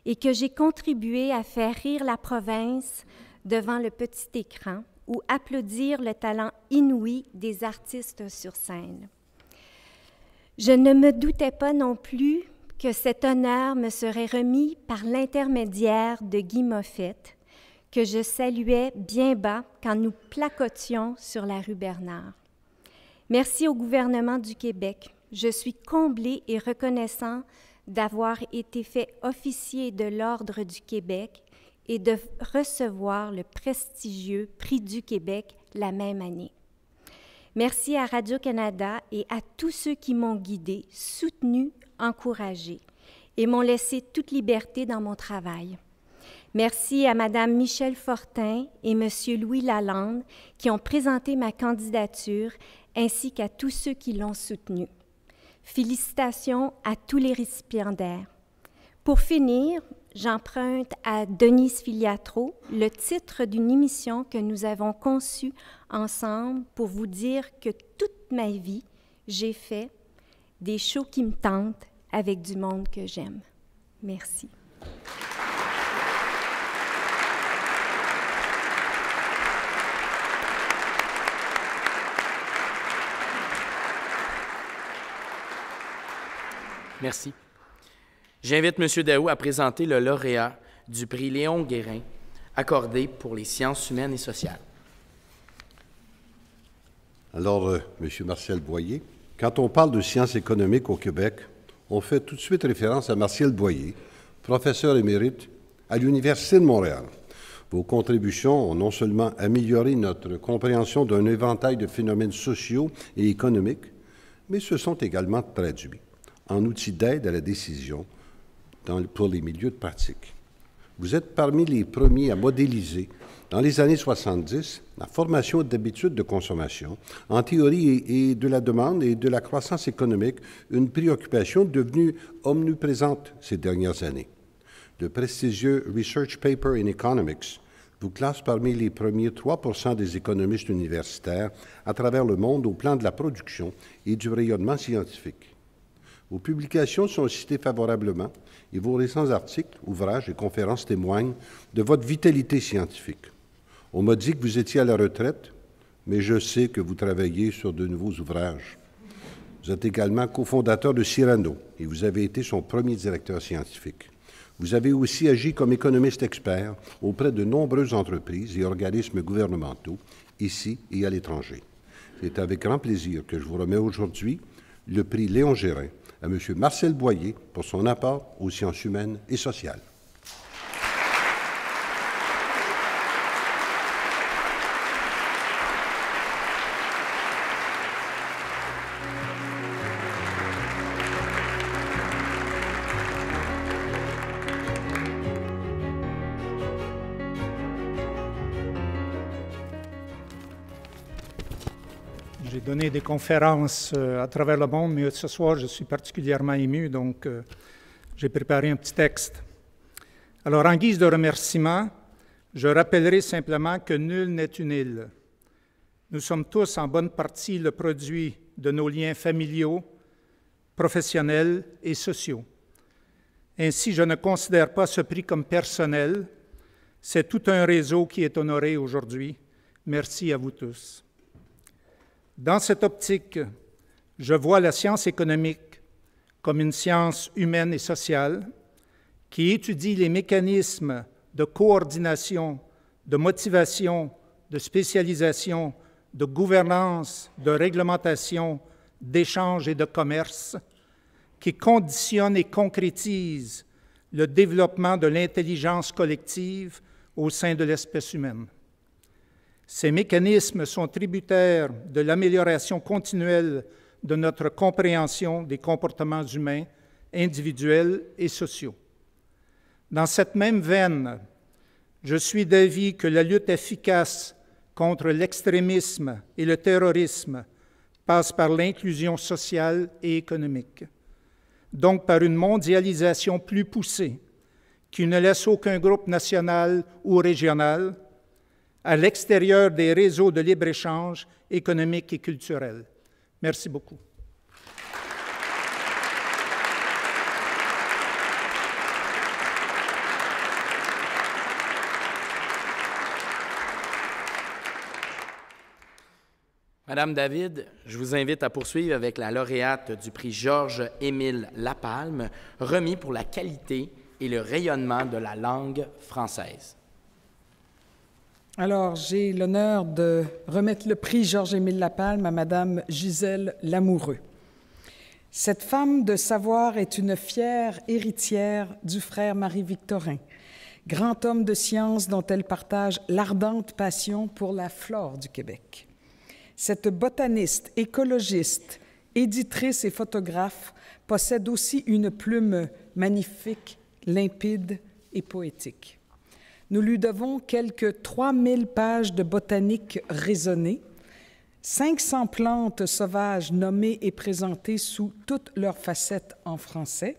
et que j'ai contribué à faire rire la province devant le petit écran ou applaudir le talent inouï des artistes sur scène. Je ne me doutais pas non plus que cet honneur me serait remis par l'intermédiaire de Guy Moffett, que je saluais bien bas quand nous placotions sur la rue Bernard. Merci au gouvernement du Québec. Je suis comblée et reconnaissant d'avoir été fait officier de l'Ordre du Québec et de recevoir le prestigieux Prix du Québec la même année. Merci à Radio-Canada et à tous ceux qui m'ont guidée, soutenue, encouragée et m'ont laissé toute liberté dans mon travail. Merci à Mme Michèle Fortin et M. Louis Lalande qui ont présenté ma candidature ainsi qu'à tous ceux qui l'ont soutenue. Félicitations à tous les récipiendaires. Pour finir, j'emprunte à Denise Filiatro le titre d'une émission que nous avons conçue ensemble pour vous dire que toute ma vie, j'ai fait des shows qui me tentent avec du monde que j'aime. Merci. Merci. J'invite M. Daou à présenter le lauréat du prix Léon Guérin, accordé pour les sciences humaines et sociales. Alors, M. Martial Boyer, quand on parle de sciences économiques au Québec, on fait tout de suite référence à Martial Boyer, professeur émérite à l'Université de Montréal. Vos contributions ont non seulement amélioré notre compréhension d'un éventail de phénomènes sociaux et économiques, mais se sont également traduits en outils d'aide à la décision pour les milieux de pratique. Vous êtes parmi les premiers à modéliser, dans les années 70, la formation d'habitudes de consommation, en théorie et de la demande et de la croissance économique, une préoccupation devenue omniprésente ces dernières années. Le prestigieux Research Paper in Economics vous classe parmi les premiers 3% des économistes universitaires à travers le monde au plan de la production et du rayonnement scientifique. Vos publications sont citées favorablement et vos récents articles, ouvrages et conférences témoignent de votre vitalité scientifique. On m'a dit que vous étiez à la retraite, mais je sais que vous travaillez sur de nouveaux ouvrages. Vous êtes également cofondateur de Cyrano et vous avez été son premier directeur scientifique. Vous avez aussi agi comme économiste expert auprès de nombreuses entreprises et organismes gouvernementaux, ici et à l'étranger. C'est avec grand plaisir que je vous remets aujourd'hui le prix Léon Guérin à M. Martial Boyer pour son apport aux sciences humaines et sociales. J'ai donné des conférences à travers le monde, mais ce soir, je suis particulièrement ému, donc j'ai préparé un petit texte. Alors, en guise de remerciement, je rappellerai simplement que nul n'est une île. Nous sommes tous en bonne partie le produit de nos liens familiaux, professionnels et sociaux. Ainsi, je ne considère pas ce prix comme personnel. C'est tout un réseau qui est honoré aujourd'hui. Merci à vous tous. Dans cette optique, je vois la science économique comme une science humaine et sociale qui étudie les mécanismes de coordination, de motivation, de spécialisation, de gouvernance, de réglementation, d'échange et de commerce, qui conditionnent et concrétisent le développement de l'intelligence collective au sein de l'espèce humaine. Ces mécanismes sont tributaires de l'amélioration continuelle de notre compréhension des comportements humains, individuels et sociaux. Dans cette même veine, je suis d'avis que la lutte efficace contre l'extrémisme et le terrorisme passe par l'inclusion sociale et économique, donc par une mondialisation plus poussée qui ne laisse aucun groupe national ou régional à l'extérieur des réseaux de libre-échange économique et culturel. Merci beaucoup. Madame David, je vous invite à poursuivre avec la lauréate du prix Georges-Émile Lapalme, remis pour la qualité et le rayonnement de la langue française. Alors, j'ai l'honneur de remettre le prix Georges-Émile Lapalme à Madame Gisèle Lamoureux. Cette femme de savoir est une fière héritière du frère Marie-Victorin, grand homme de science dont elle partage l'ardente passion pour la flore du Québec. Cette botaniste, écologiste, éditrice et photographe possède aussi une plume magnifique, limpide et poétique. Nous lui devons quelques 3000 pages de botanique raisonnée, 500 plantes sauvages nommées et présentées sous toutes leurs facettes en français,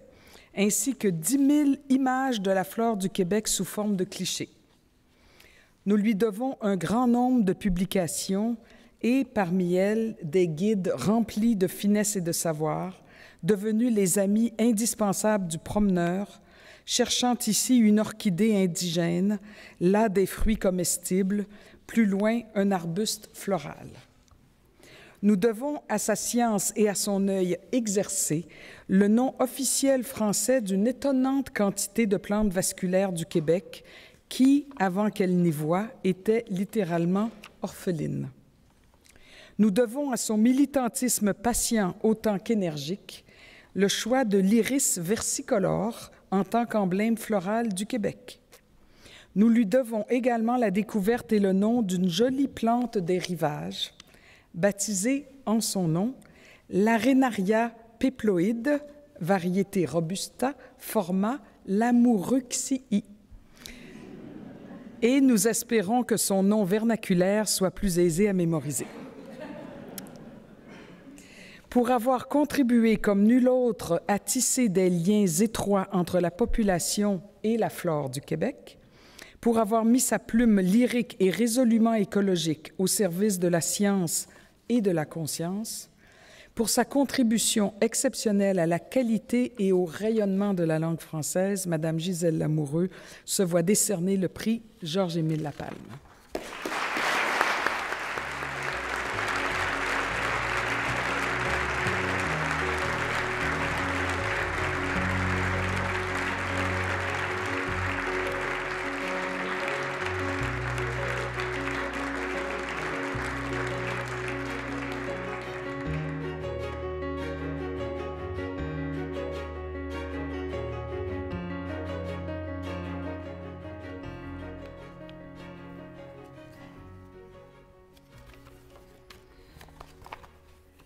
ainsi que 10 000 images de la flore du Québec sous forme de clichés. Nous lui devons un grand nombre de publications et, parmi elles, des guides remplis de finesse et de savoir, devenus les amis indispensables du promeneur, cherchant ici une orchidée indigène, là des fruits comestibles, plus loin un arbuste floral. Nous devons à sa science et à son œil exercé le nom officiel français d'une étonnante quantité de plantes vasculaires du Québec qui, avant qu'elle n'y voie, étaient littéralement orphelines. Nous devons à son militantisme patient autant qu'énergique le choix de l'iris versicolore en tant qu'emblème floral du Québec. Nous lui devons également la découverte et le nom d'une jolie plante des rivages, baptisée en son nom l'Arenaria péploïde, variété robusta, format Lamouruxii. Et nous espérons que son nom vernaculaire soit plus aisé à mémoriser. Pour avoir contribué comme nul autre à tisser des liens étroits entre la population et la flore du Québec, pour avoir mis sa plume lyrique et résolument écologique au service de la science et de la conscience, pour sa contribution exceptionnelle à la qualité et au rayonnement de la langue française, Madame Gisèle Lamoureux se voit décerner le prix Georges-Émile Lapalme.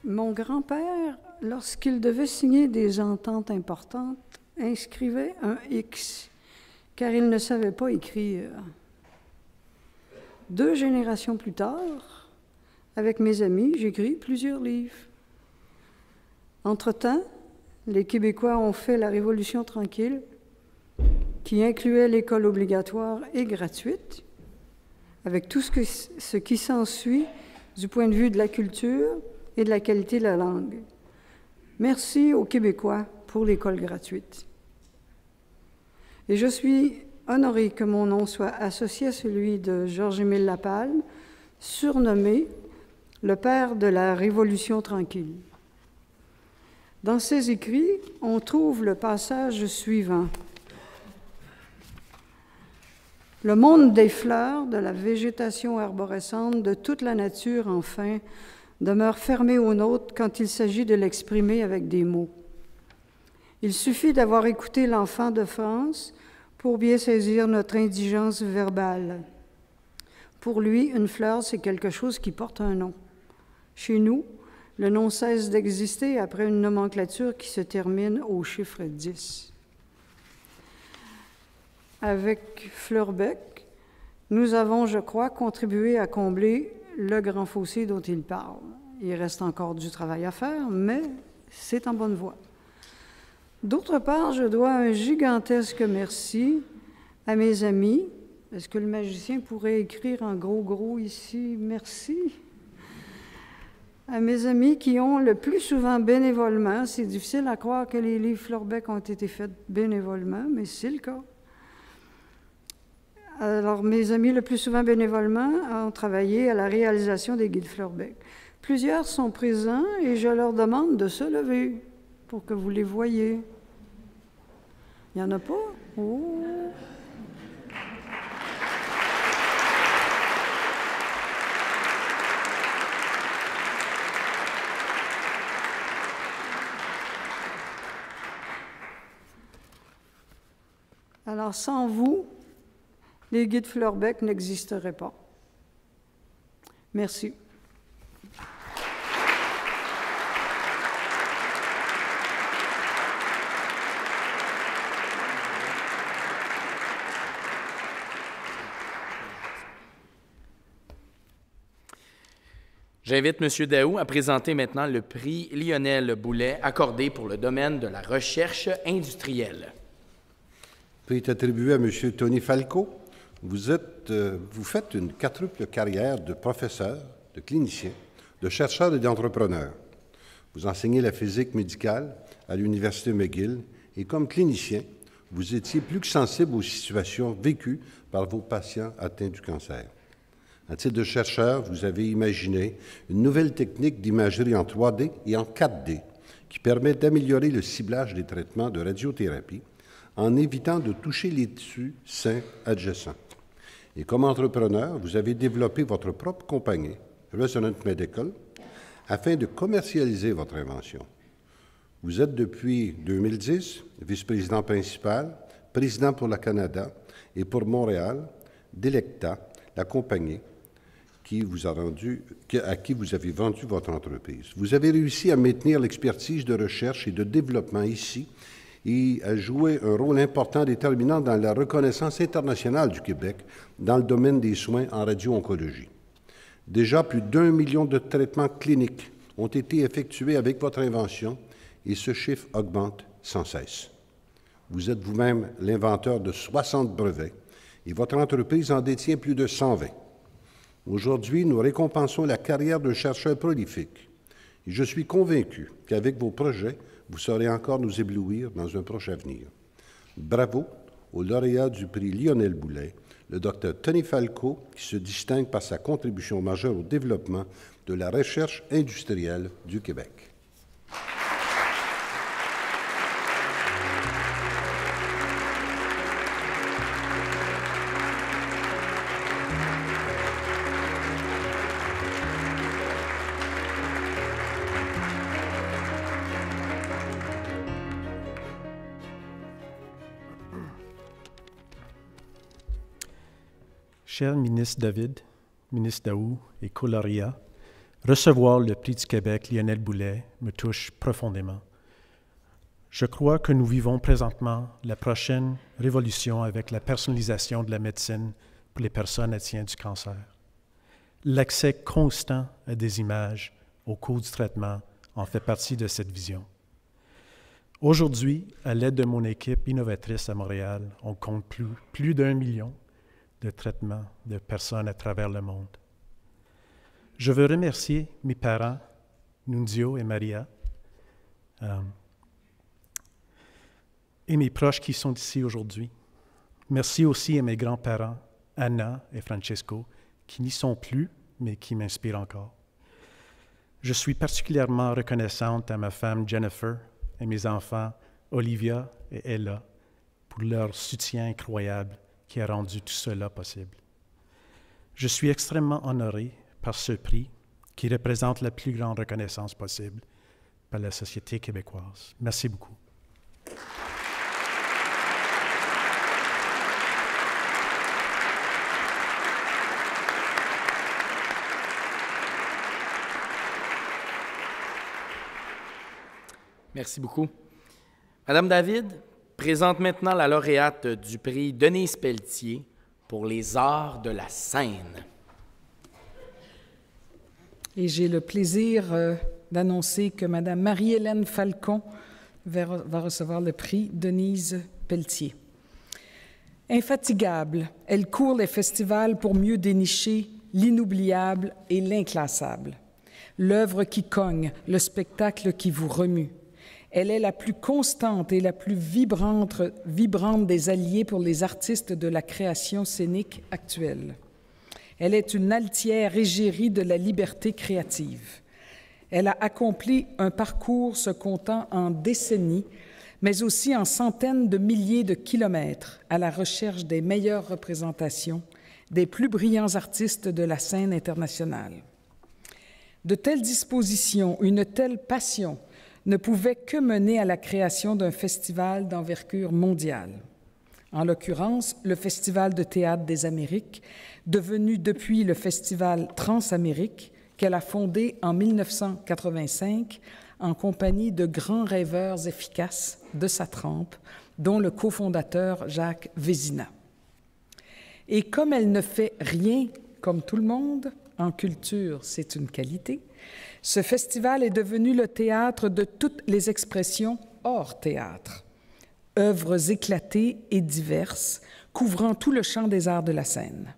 Mon grand-père, lorsqu'il devait signer des ententes importantes, inscrivait un X, car il ne savait pas écrire. 2 générations plus tard, avec mes amis, j'écris plusieurs livres. Entre-temps, les Québécois ont fait la Révolution tranquille qui incluait l'école obligatoire et gratuite, avec tout ce qui s'ensuit du point de vue de la culture et de la qualité de la langue. Merci aux Québécois pour l'école gratuite. Et je suis honorée que mon nom soit associé à celui de Georges-Émile Lapalme, surnommé le père de la Révolution tranquille. Dans ses écrits, on trouve le passage suivant. Le monde des fleurs, de la végétation arborescente, de toute la nature, enfin, demeure fermé aux nôtres quand il s'agit de l'exprimer avec des mots. Il suffit d'avoir écouté l'enfant de France pour bien saisir notre indigence verbale. Pour lui, une fleur, c'est quelque chose qui porte un nom. Chez nous, le nom cesse d'exister après une nomenclature qui se termine au chiffre 10. Avec Fleurbeck, nous avons, je crois, contribué à combler le grand fossé dont il parle. Il reste encore du travail à faire, mais c'est en bonne voie. D'autre part, je dois un gigantesque merci à mes amis. Est-ce que le magicien pourrait écrire en gros ici « Merci » à mes amis qui ont le plus souvent bénévolement. C'est difficile à croire que les livres Fleurbeck ont été faits bénévolement, mais c'est le cas. Alors, mes amis le plus souvent bénévolement ont travaillé à la réalisation des guides Fleurbeck. Plusieurs sont présents et je leur demande de se lever pour que vous les voyiez. Il n'y en a pas? Oh! Alors, sans vous, les guides Fleurbeck n'existeraient pas. Merci. J'invite M. Daou à présenter maintenant le prix Lionel Boulet accordé pour le domaine de la recherche industrielle. Le prix est attribué à M. Tony Falco. Vous faites une quadruple carrière de professeur, de clinicien, de chercheur et d'entrepreneur. Vous enseignez la physique médicale à l'Université McGill et comme clinicien, vous étiez plus que sensible aux situations vécues par vos patients atteints du cancer. À titre de chercheur, vous avez imaginé une nouvelle technique d'imagerie en 3D et en 4D qui permet d'améliorer le ciblage des traitements de radiothérapie en évitant de toucher les tissus sains adjacents. Et comme entrepreneur, vous avez développé votre propre compagnie, Resonant Medical, afin de commercialiser votre invention. Vous êtes depuis 2010 vice-président principal, président pour le Canada et pour Montréal d'Electa, la compagnie à qui vous avez vendu votre entreprise. Vous avez réussi à maintenir l'expertise de recherche et de développement ici et à jouer un rôle important déterminant dans la reconnaissance internationale du Québec dans le domaine des soins en radio-oncologie. Déjà, plus d'1 million de traitements cliniques ont été effectués avec votre invention et ce chiffre augmente sans cesse. Vous êtes vous-même l'inventeur de 60 brevets et votre entreprise en détient plus de 120. Aujourd'hui, nous récompensons la carrière d'un chercheur prolifique et je suis convaincu qu'avec vos projets, vous saurez encore nous éblouir dans un proche avenir. Bravo au lauréat du prix Lionel Boulet, le Dr Tony Falco, qui se distingue par sa contribution majeure au développement de la recherche industrielle du Québec. Cher ministre David, ministre Daou et co-lauréat, recevoir le prix du Québec Lionel Boulet me touche profondément. Je crois que nous vivons présentement la prochaine révolution avec la personnalisation de la médecine pour les personnes atteintes du cancer. L'accès constant à des images au cours du traitement en fait partie de cette vision. Aujourd'hui, à l'aide de mon équipe innovatrice à Montréal, on compte plus d'1 million de traitements de personnes à travers le monde. Je veux remercier mes parents, Nunzio et Maria, et mes proches qui sont ici aujourd'hui. Merci aussi à mes grands-parents, Anna et Francesco, qui n'y sont plus, mais qui m'inspirent encore. Je suis particulièrement reconnaissante à ma femme Jennifer et mes enfants Olivia et Ella pour leur soutien incroyable qui a rendu tout cela possible. Je suis extrêmement honoré par ce prix qui représente la plus grande reconnaissance possible par la société québécoise. Merci beaucoup. Merci beaucoup. Madame David présente maintenant la lauréate du prix Denise Pelletier pour les arts de la scène. Et j'ai le plaisir d'annoncer que Madame Marie-Hélène Falcon va recevoir le prix Denise Pelletier. Infatigable, elle court les festivals pour mieux dénicher l'inoubliable et l'inclassable. L'œuvre qui cogne, le spectacle qui vous remue. Elle est la plus constante et la plus vibrante des alliés pour les artistes de la création scénique actuelle. Elle est une altière égérie de la liberté créative. Elle a accompli un parcours se comptant en décennies, mais aussi en centaines de milliers de kilomètres à la recherche des meilleures représentations, des plus brillants artistes de la scène internationale. De telles dispositions, une telle passion ne pouvaient que mener à la création d'un festival d'envergure mondiale. En l'occurrence, le Festival de théâtre des Amériques, devenu depuis le Festival Transamérique, qu'elle a fondé en 1985 en compagnie de grands rêveurs efficaces de sa trempe, dont le cofondateur Jacques Vézina. Et comme elle ne fait rien comme tout le monde, en culture, c'est une qualité, ce festival est devenu le théâtre de toutes les expressions hors théâtre. Œuvres éclatées et diverses, couvrant tout le champ des arts de la scène.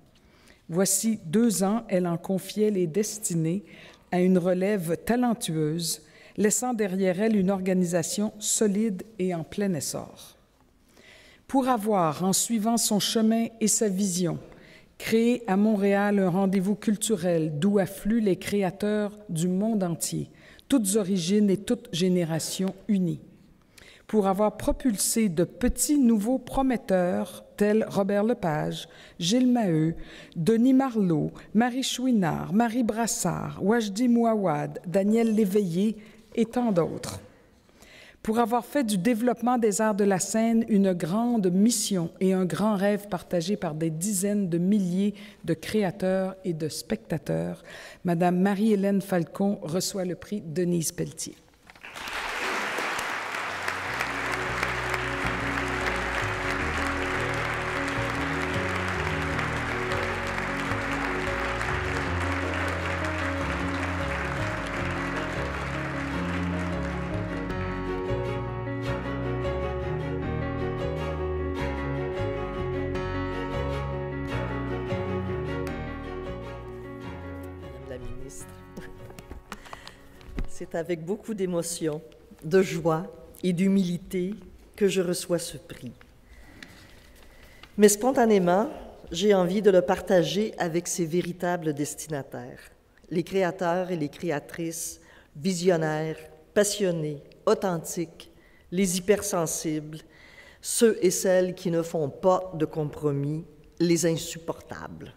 Voici 2 ans, elle en confiait les destinées à une relève talentueuse, laissant derrière elle une organisation solide et en plein essor. Pour avoir, en suivant son chemin et sa vision, créé à Montréal un rendez-vous culturel d'où affluent les créateurs du monde entier, toutes origines et toutes générations unies. Pour avoir propulsé de petits nouveaux prometteurs tels Robert Lepage, Gilles Maheu, Denis Marleau, Marie Chouinard, Marie Brassard, Wajdi Mouawad, Daniel Léveillé et tant d'autres. Pour avoir fait du développement des arts de la scène une grande mission et un grand rêve partagé par des dizaines de milliers de créateurs et de spectateurs, Madame Marie-Hélène Falcon reçoit le prix Denise Pelletier. C'est avec beaucoup d'émotion, de joie et d'humilité que je reçois ce prix. Mais spontanément, j'ai envie de le partager avec ses véritables destinataires, les créateurs et les créatrices visionnaires, passionnés, authentiques, les hypersensibles, ceux et celles qui ne font pas de compromis, les insupportables.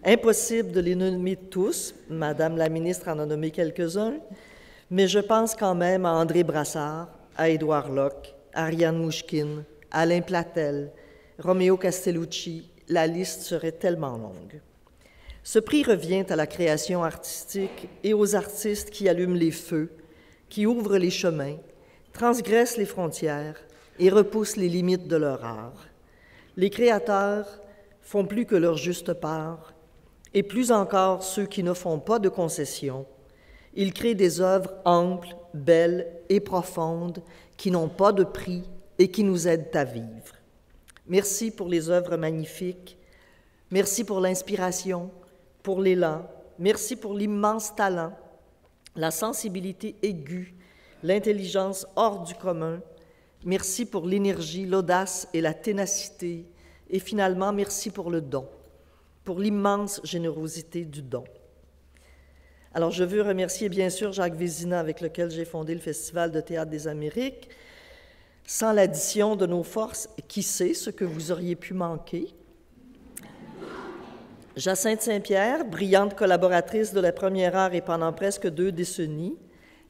Impossible de les nommer tous, Madame la ministre en a nommé quelques-uns, mais je pense quand même à André Brassard, à Édouard Locke, à Ariane Mouchkine, à Alain Platel, Roméo Castellucci, la liste serait tellement longue. Ce prix revient à la création artistique et aux artistes qui allument les feux, qui ouvrent les chemins, transgressent les frontières et repoussent les limites de leur art. Les créateurs font plus que leur juste part, et plus encore ceux qui ne font pas de concessions Il crée des œuvres amples, belles et profondes qui n'ont pas de prix et qui nous aident à vivre. Merci pour les œuvres magnifiques. Merci pour l'inspiration, pour l'élan. Merci pour l'immense talent, la sensibilité aiguë, l'intelligence hors du commun. Merci pour l'énergie, l'audace et la ténacité. Et finalement, merci pour le don, pour l'immense générosité du don. Alors, je veux remercier bien sûr Jacques Vézina, avec lequel j'ai fondé le Festival de théâtre des Amériques. Sans l'addition de nos forces, qui sait ce que vous auriez pu manquer? Jacinthe Saint-Pierre, brillante collaboratrice de la première heure et pendant presque 2 décennies,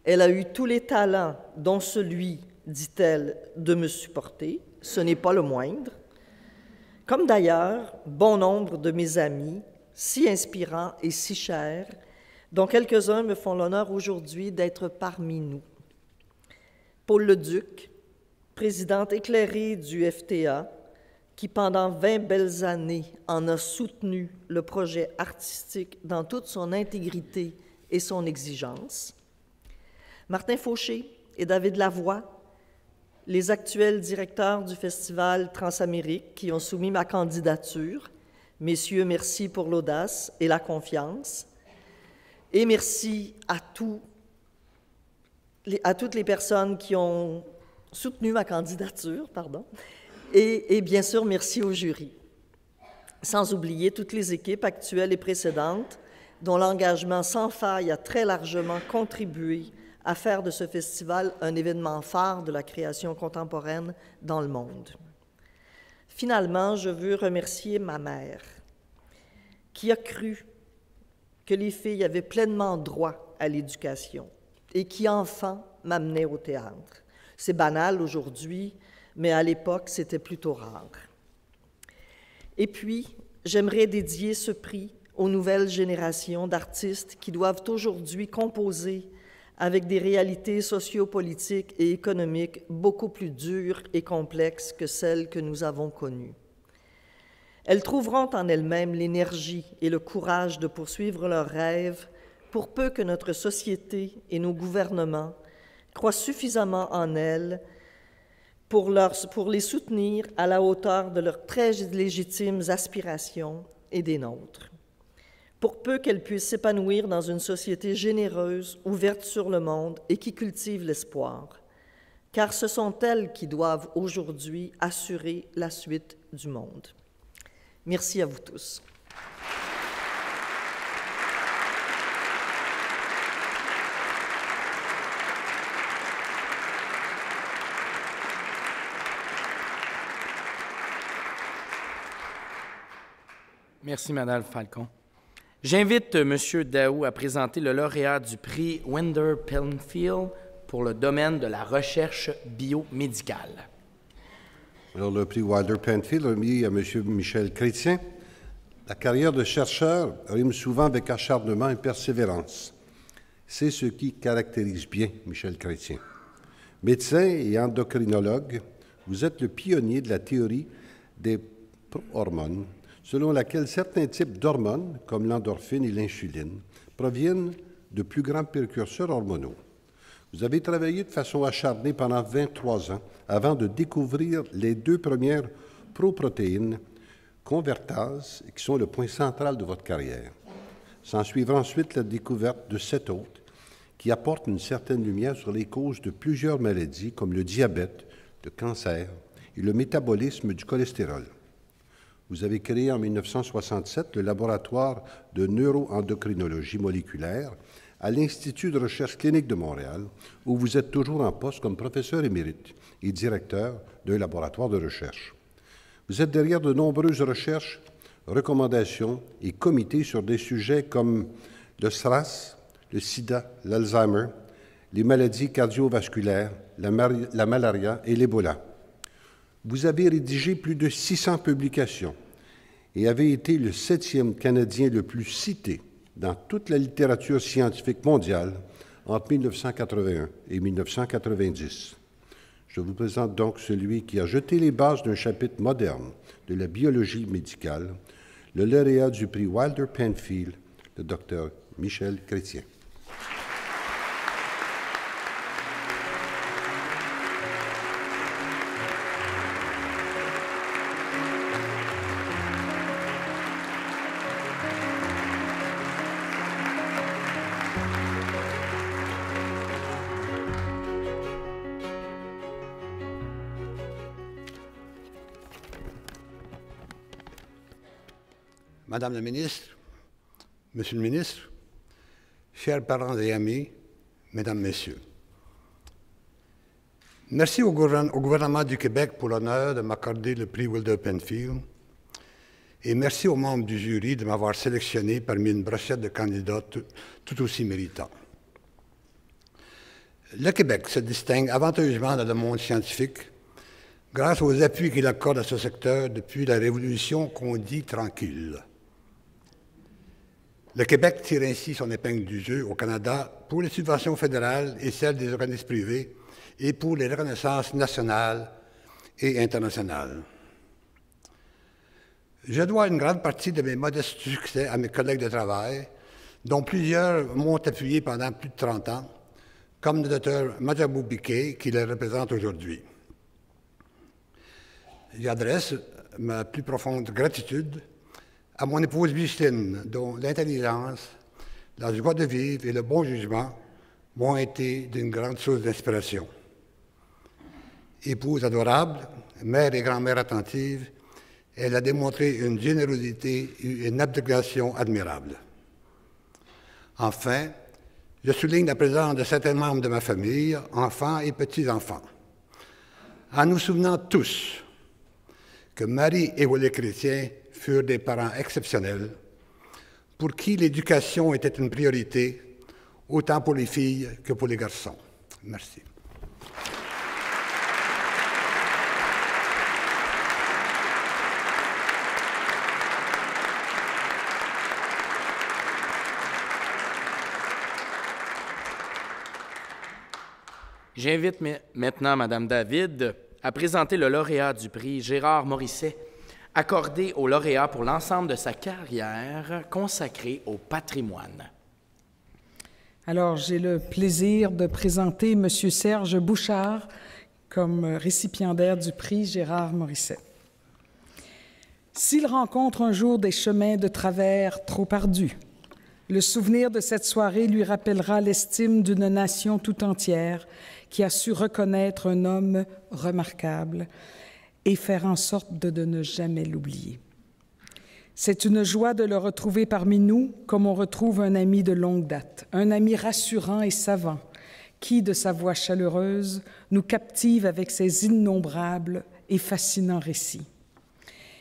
elle a eu tous les talents, dont celui, dit-elle, de me supporter. Ce n'est pas le moindre. Comme d'ailleurs bon nombre de mes amis, si inspirants et si chers, dont quelques-uns me font l'honneur aujourd'hui d'être parmi nous. Paul Leduc, présidente éclairée du FTA, qui pendant 20 belles années en a soutenu le projet artistique dans toute son intégrité et son exigence. Martin Fauché et David Lavoie, les actuels directeurs du Festival Transamérique qui ont soumis ma candidature. Messieurs, merci pour l'audace et la confiance. Et merci à toutes les personnes qui ont soutenu ma candidature, et bien sûr, merci au jury. Sans oublier toutes les équipes actuelles et précédentes dont l'engagement sans faille a très largement contribué à faire de ce festival un événement phare de la création contemporaine dans le monde. Finalement, je veux remercier ma mère, qui a cru que les filles avaient pleinement droit à l'éducation et qui, enfant, m'amenait au théâtre. C'est banal aujourd'hui, mais à l'époque, c'était plutôt rare. Et puis, j'aimerais dédier ce prix aux nouvelles générations d'artistes qui doivent aujourd'hui composer avec des réalités sociopolitiques et économiques beaucoup plus dures et complexes que celles que nous avons connues. Elles trouveront en elles-mêmes l'énergie et le courage de poursuivre leurs rêves pour peu que notre société et nos gouvernements croient suffisamment en elles pour les soutenir à la hauteur de leurs très légitimes aspirations et des nôtres. Pour peu qu'elles puissent s'épanouir dans une société généreuse, ouverte sur le monde et qui cultive l'espoir, car ce sont elles qui doivent aujourd'hui assurer la suite du monde. Merci à vous tous. Merci, Mme Falcon. J'invite M. Daou à présenter le lauréat du prix Winder Penfield pour le domaine de la recherche biomédicale. Alors, le prix Wilder Penfield remis à M. Michel Chrétien. La carrière de chercheur rime souvent avec acharnement et persévérance. C'est ce qui caractérise bien Michel Chrétien. Médecin et endocrinologue, vous êtes le pionnier de la théorie des pro-hormones, selon laquelle certains types d'hormones, comme l'endorphine et l'insuline, proviennent de plus grands précurseurs hormonaux. Vous avez travaillé de façon acharnée pendant 23 ans avant de découvrir les 2 premières proprotéines convertases qui sont le point central de votre carrière. S'en suivra ensuite la découverte de 7 autres qui apportent une certaine lumière sur les causes de plusieurs maladies comme le diabète, le cancer et le métabolisme du cholestérol. Vous avez créé en 1967 le laboratoire de neuroendocrinologie moléculaire à l'Institut de recherche clinique de Montréal, où vous êtes toujours en poste comme professeur émérite et directeur d'un laboratoire de recherche. Vous êtes derrière de nombreuses recherches, recommandations et comités sur des sujets comme le SRAS, le sida, l'Alzheimer, les maladies cardiovasculaires, la malaria et l'Ebola. Vous avez rédigé plus de 600 publications et avez été le 7e Canadien le plus cité dans toute la littérature scientifique mondiale entre 1981 et 1990. Je vous présente donc celui qui a jeté les bases d'un chapitre moderne de la biologie médicale, le lauréat du prix Wilder Penfield, le Dr Michel Chrétien. Madame la ministre, Monsieur le ministre, chers parents et amis, Mesdames, Messieurs, merci au gouvernement du Québec pour l'honneur de m'accorder le prix Wilder Penfield et merci aux membres du jury de m'avoir sélectionné parmi une brochette de candidats tout aussi méritants. Le Québec se distingue avantageusement dans le monde scientifique grâce aux appuis qu'il accorde à ce secteur depuis la Révolution qu'on dit tranquille. Le Québec tire ainsi son épingle du jeu au Canada pour les subventions fédérales et celles des organismes privés et pour les reconnaissances nationales et internationales. Je dois une grande partie de mes modestes succès à mes collègues de travail, dont plusieurs m'ont appuyé pendant plus de 30 ans, comme le Dr Majabou Biquet, qui les représente aujourd'hui. J'adresse ma plus profonde gratitude à mon épouse Micheline, dont l'intelligence, la joie de vivre et le bon jugement m'ont été d'une grande source d'inspiration. Épouse adorable, mère et grand-mère attentive, elle a démontré une générosité et une abnégation admirables. Enfin, je souligne la présence de certains membres de ma famille, enfants et petits-enfants, en nous souvenant tous que Marie et Willie Chrétien furent des parents exceptionnels, pour qui l'éducation était une priorité, autant pour les filles que pour les garçons. Merci. J'invite maintenant Mme David à présenter le lauréat du prix Gérard Morisset, accordé au lauréat pour l'ensemble de sa carrière consacrée au patrimoine. Alors, j'ai le plaisir de présenter M. Serge Bouchard comme récipiendaire du prix Gérard Morisset. S'il rencontre un jour des chemins de travers trop ardus, le souvenir de cette soirée lui rappellera l'estime d'une nation tout entière qui a su reconnaître un homme remarquable et faire en sorte de ne jamais l'oublier. C'est une joie de le retrouver parmi nous comme on retrouve un ami de longue date, un ami rassurant et savant qui, de sa voix chaleureuse, nous captive avec ses innombrables et fascinants récits.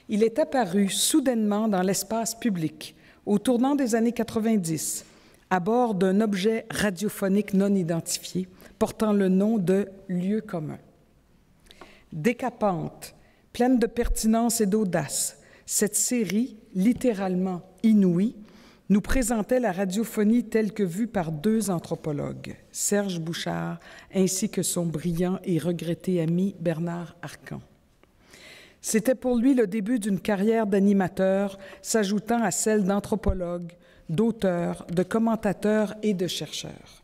Il est apparu soudainement dans l'espace public au tournant des années 90, à bord d'un objet radiophonique non identifié portant le nom de « Lieu commun ». Décapante, pleine de pertinence et d'audace, cette série, littéralement inouïe, nous présentait la radiophonie telle que vue par deux anthropologues, Serge Bouchard ainsi que son brillant et regretté ami Bernard Arcan. C'était pour lui le début d'une carrière d'animateur s'ajoutant à celle d'anthropologue, d'auteur, de commentateur et de chercheur.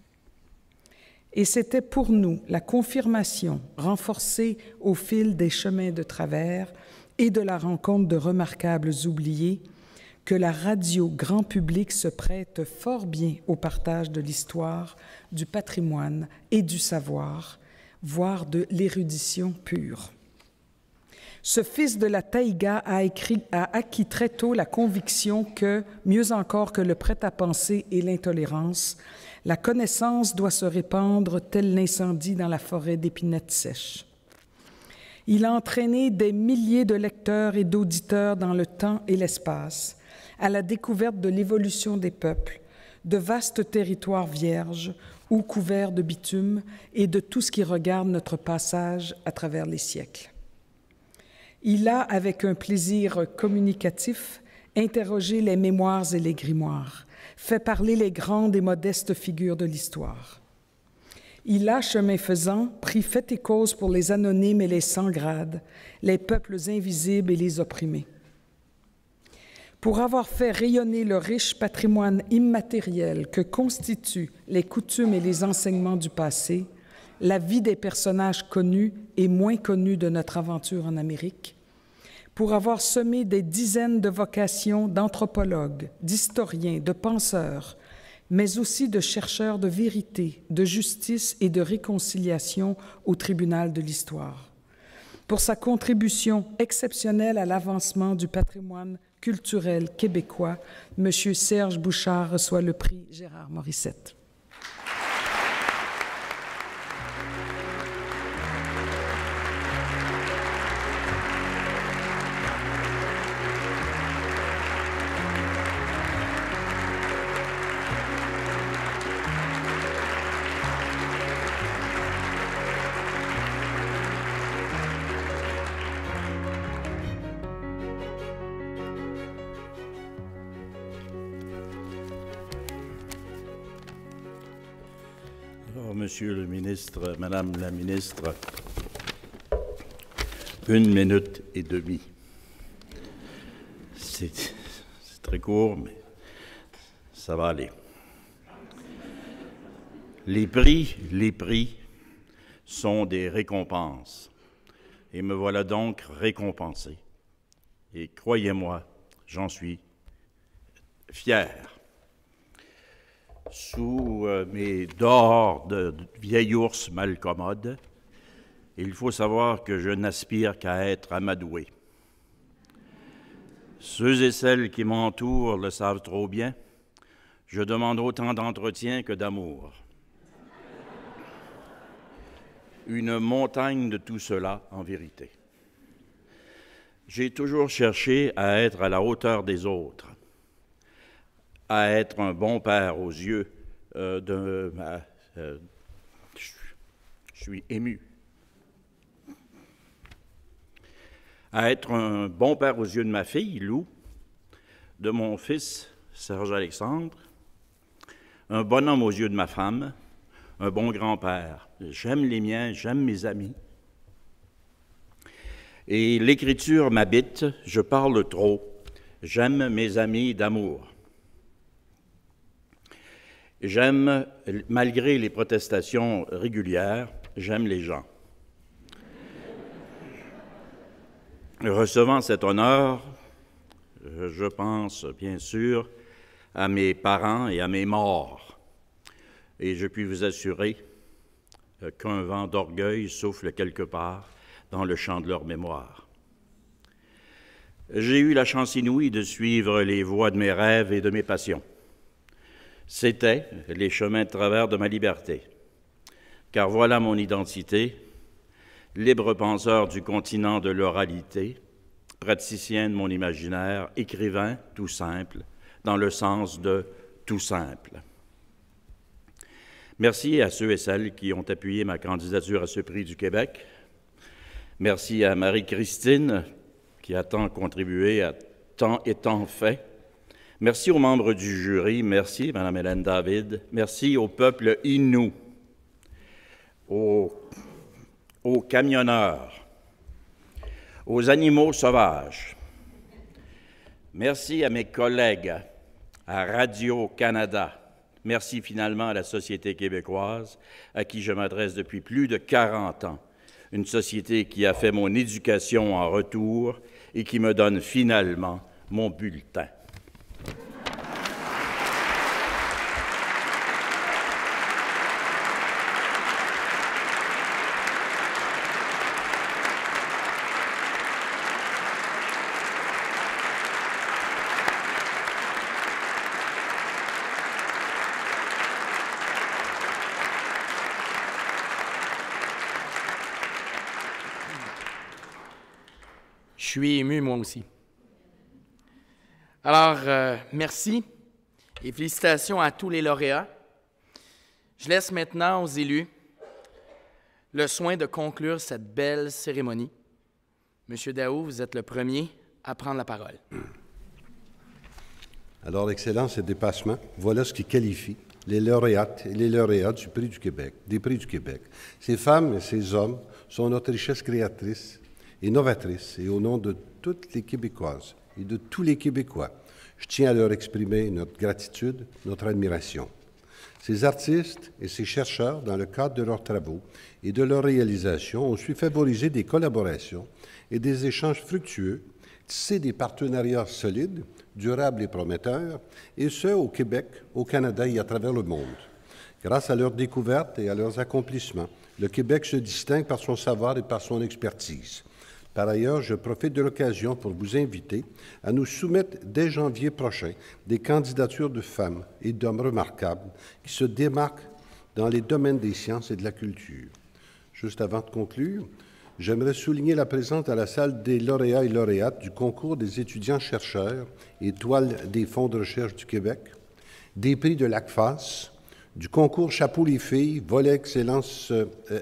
Et c'était pour nous la confirmation, renforcée au fil des chemins de travers et de la rencontre de remarquables oubliés, que la radio grand public se prête fort bien au partage de l'histoire, du patrimoine et du savoir, voire de l'érudition pure. Ce fils de la taïga a acquis très tôt la conviction que, mieux encore que le prêt-à-penser et l'intolérance, la connaissance doit se répandre tel l'incendie dans la forêt d'épinettes sèches. Il a entraîné des milliers de lecteurs et d'auditeurs dans le temps et l'espace, à la découverte de l'évolution des peuples, de vastes territoires vierges ou couverts de bitume et de tout ce qui regarde notre passage à travers les siècles. Il a, avec un plaisir communicatif, interrogé les mémoires et les grimoires, fait parler les grandes et modestes figures de l'histoire. Il a, chemin faisant, pris fait et cause pour les anonymes et les sans grade, les peuples invisibles et les opprimés. Pour avoir fait rayonner le riche patrimoine immatériel que constituent les coutumes et les enseignements du passé, la vie des personnages connus et moins connus de notre aventure en Amérique, pour avoir semé des dizaines de vocations d'anthropologues, d'historiens, de penseurs, mais aussi de chercheurs de vérité, de justice et de réconciliation au tribunal de l'histoire, pour sa contribution exceptionnelle à l'avancement du patrimoine culturel québécois, M. Serge Bouchard reçoit le prix Gérard Morissette. Monsieur le ministre, Madame la ministre, 1 minute et demie. C'est très court, mais ça va aller. Les prix sont des récompenses. Et me voilà donc récompensé. Et croyez-moi, j'en suis fier. Sous mes dehors de vieil ours malcommode, il faut savoir que je n'aspire qu'à être amadoué. Ceux et celles qui m'entourent le savent trop bien. Je demande autant d'entretien que d'amour. Une montagne de tout cela, en vérité. J'ai toujours cherché à être à la hauteur des autres, à être un bon père aux yeux de ma... je suis ému. À être un bon père aux yeux de ma fille, Lou, de mon fils, Serge-Alexandre, un bonhomme aux yeux de ma femme, un bon grand-père. J'aime les miens, j'aime mes amis. Et l'écriture m'habite, je parle trop, j'aime mes amis d'amour. J'aime, malgré les protestations régulières, j'aime les gens. Recevant cet honneur, je pense bien sûr à mes parents et à mes morts. Et je puis vous assurer qu'un vent d'orgueil souffle quelque part dans le champ de leur mémoire. J'ai eu la chance inouïe de suivre les voies de mes rêves et de mes passions. C'était les chemins de travers de ma liberté. Car voilà mon identité, libre penseur du continent de l'oralité, praticien de mon imaginaire, écrivain tout simple, dans le sens de tout simple. Merci à ceux et celles qui ont appuyé ma candidature à ce prix du Québec. Merci à Marie-Christine, qui a tant contribué, à tant et tant fait. Merci aux membres du jury, merci Mme Hélène David, merci au peuple Innu, aux camionneurs, aux animaux sauvages. Merci à mes collègues à Radio-Canada. Merci finalement à la société québécoise, à qui je m'adresse depuis plus de 40 ans. Une société qui a fait mon éducation en retour et qui me donne finalement mon bulletin. Je suis ému, moi aussi. Alors, merci et félicitations à tous les lauréats. Je laisse maintenant aux élus le soin de conclure cette belle cérémonie. Monsieur Daou, vous êtes le premier à prendre la parole. Alors, Excellence et dépassement, voilà ce qui qualifie les lauréates et les lauréats du Prix du Québec, des Prix du Québec. Ces femmes et ces hommes sont notre richesse créatrice et novatrice, et au nom de toutes les Québécoises et de tous les Québécois, je tiens à leur exprimer notre gratitude, notre admiration. Ces artistes et ces chercheurs, dans le cadre de leurs travaux et de leurs réalisations, ont su favoriser des collaborations et des échanges fructueux, tisser des partenariats solides, durables et prometteurs, et ce, au Québec, au Canada et à travers le monde. Grâce à leurs découvertes et à leurs accomplissements, le Québec se distingue par son savoir et par son expertise. Par ailleurs, je profite de l'occasion pour vous inviter à nous soumettre dès janvier prochain des candidatures de femmes et d'hommes remarquables qui se démarquent dans les domaines des sciences et de la culture. Juste avant de conclure, j'aimerais souligner la présence à la salle des lauréats et lauréates du concours des étudiants-chercheurs, étoile des fonds de recherche du Québec, des prix de l'ACFAS, du concours Chapeau les filles, volet Excellence,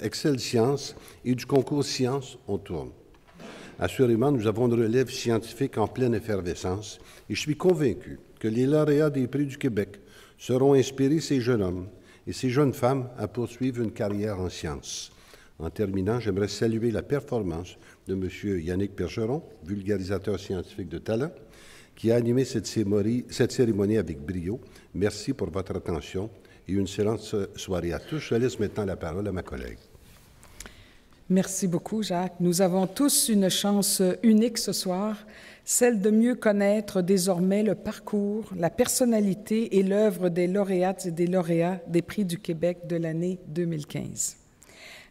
Excel Sciences et du concours Sciences, on tourne. Assurément, nous avons une relève scientifique en pleine effervescence et je suis convaincu que les lauréats des prix du Québec sauront inspirer ces jeunes hommes et ces jeunes femmes à poursuivre une carrière en sciences. En terminant, j'aimerais saluer la performance de M. Yannick Percheron, vulgarisateur scientifique de talent, qui a animé cette cérémonie avec brio. Merci pour votre attention et une excellente soirée à tous. Je laisse maintenant la parole à ma collègue. Merci beaucoup, Jacques. Nous avons tous une chance unique ce soir, celle de mieux connaître désormais le parcours, la personnalité et l'œuvre des lauréates et des lauréats des Prix du Québec de l'année 2015.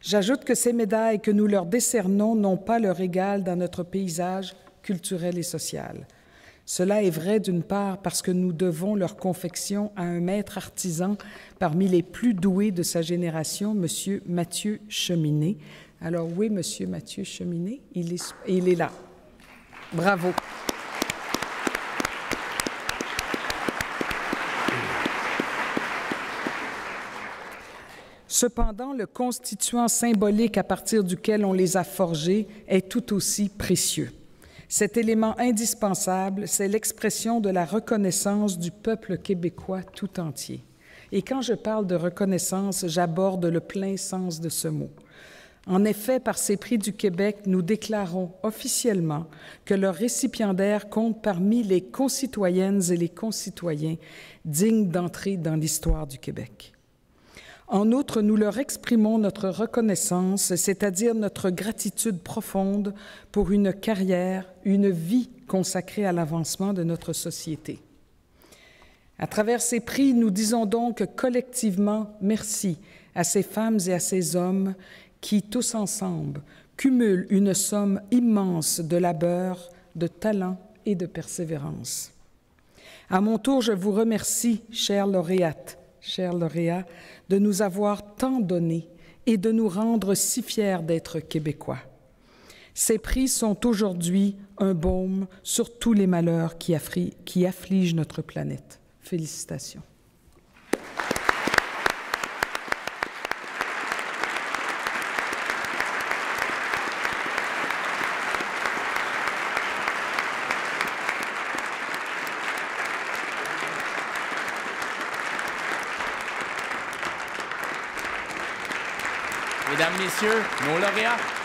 J'ajoute que ces médailles que nous leur décernons n'ont pas leur égal dans notre paysage culturel et social. Cela est vrai d'une part parce que nous devons leur confection à un maître artisan parmi les plus doués de sa génération, M. Mathieu Cheminé. Alors oui, M. Mathieu Cheminé, il est là. Bravo. Cependant, le constituant symbolique à partir duquel on les a forgés est tout aussi précieux. Cet élément indispensable, c'est l'expression de la reconnaissance du peuple québécois tout entier. Et quand je parle de reconnaissance, j'aborde le plein sens de ce mot. En effet, par ces prix du Québec, nous déclarons officiellement que leurs récipiendaires comptent parmi les concitoyennes et les concitoyens dignes d'entrer dans l'histoire du Québec. En outre, nous leur exprimons notre reconnaissance, c'est-à-dire notre gratitude profonde pour une carrière, une vie consacrée à l'avancement de notre société. À travers ces prix, nous disons donc collectivement merci à ces femmes et à ces hommes qui, tous ensemble, cumulent une somme immense de labeur, de talent et de persévérance. À mon tour, je vous remercie, chères lauréates, chers lauréats, de nous avoir tant donné et de nous rendre si fiers d'être Québécois. Ces prix sont aujourd'hui un baume sur tous les malheurs qui affligent notre planète. Félicitations. Mesdames, Messieurs, nos lauréats.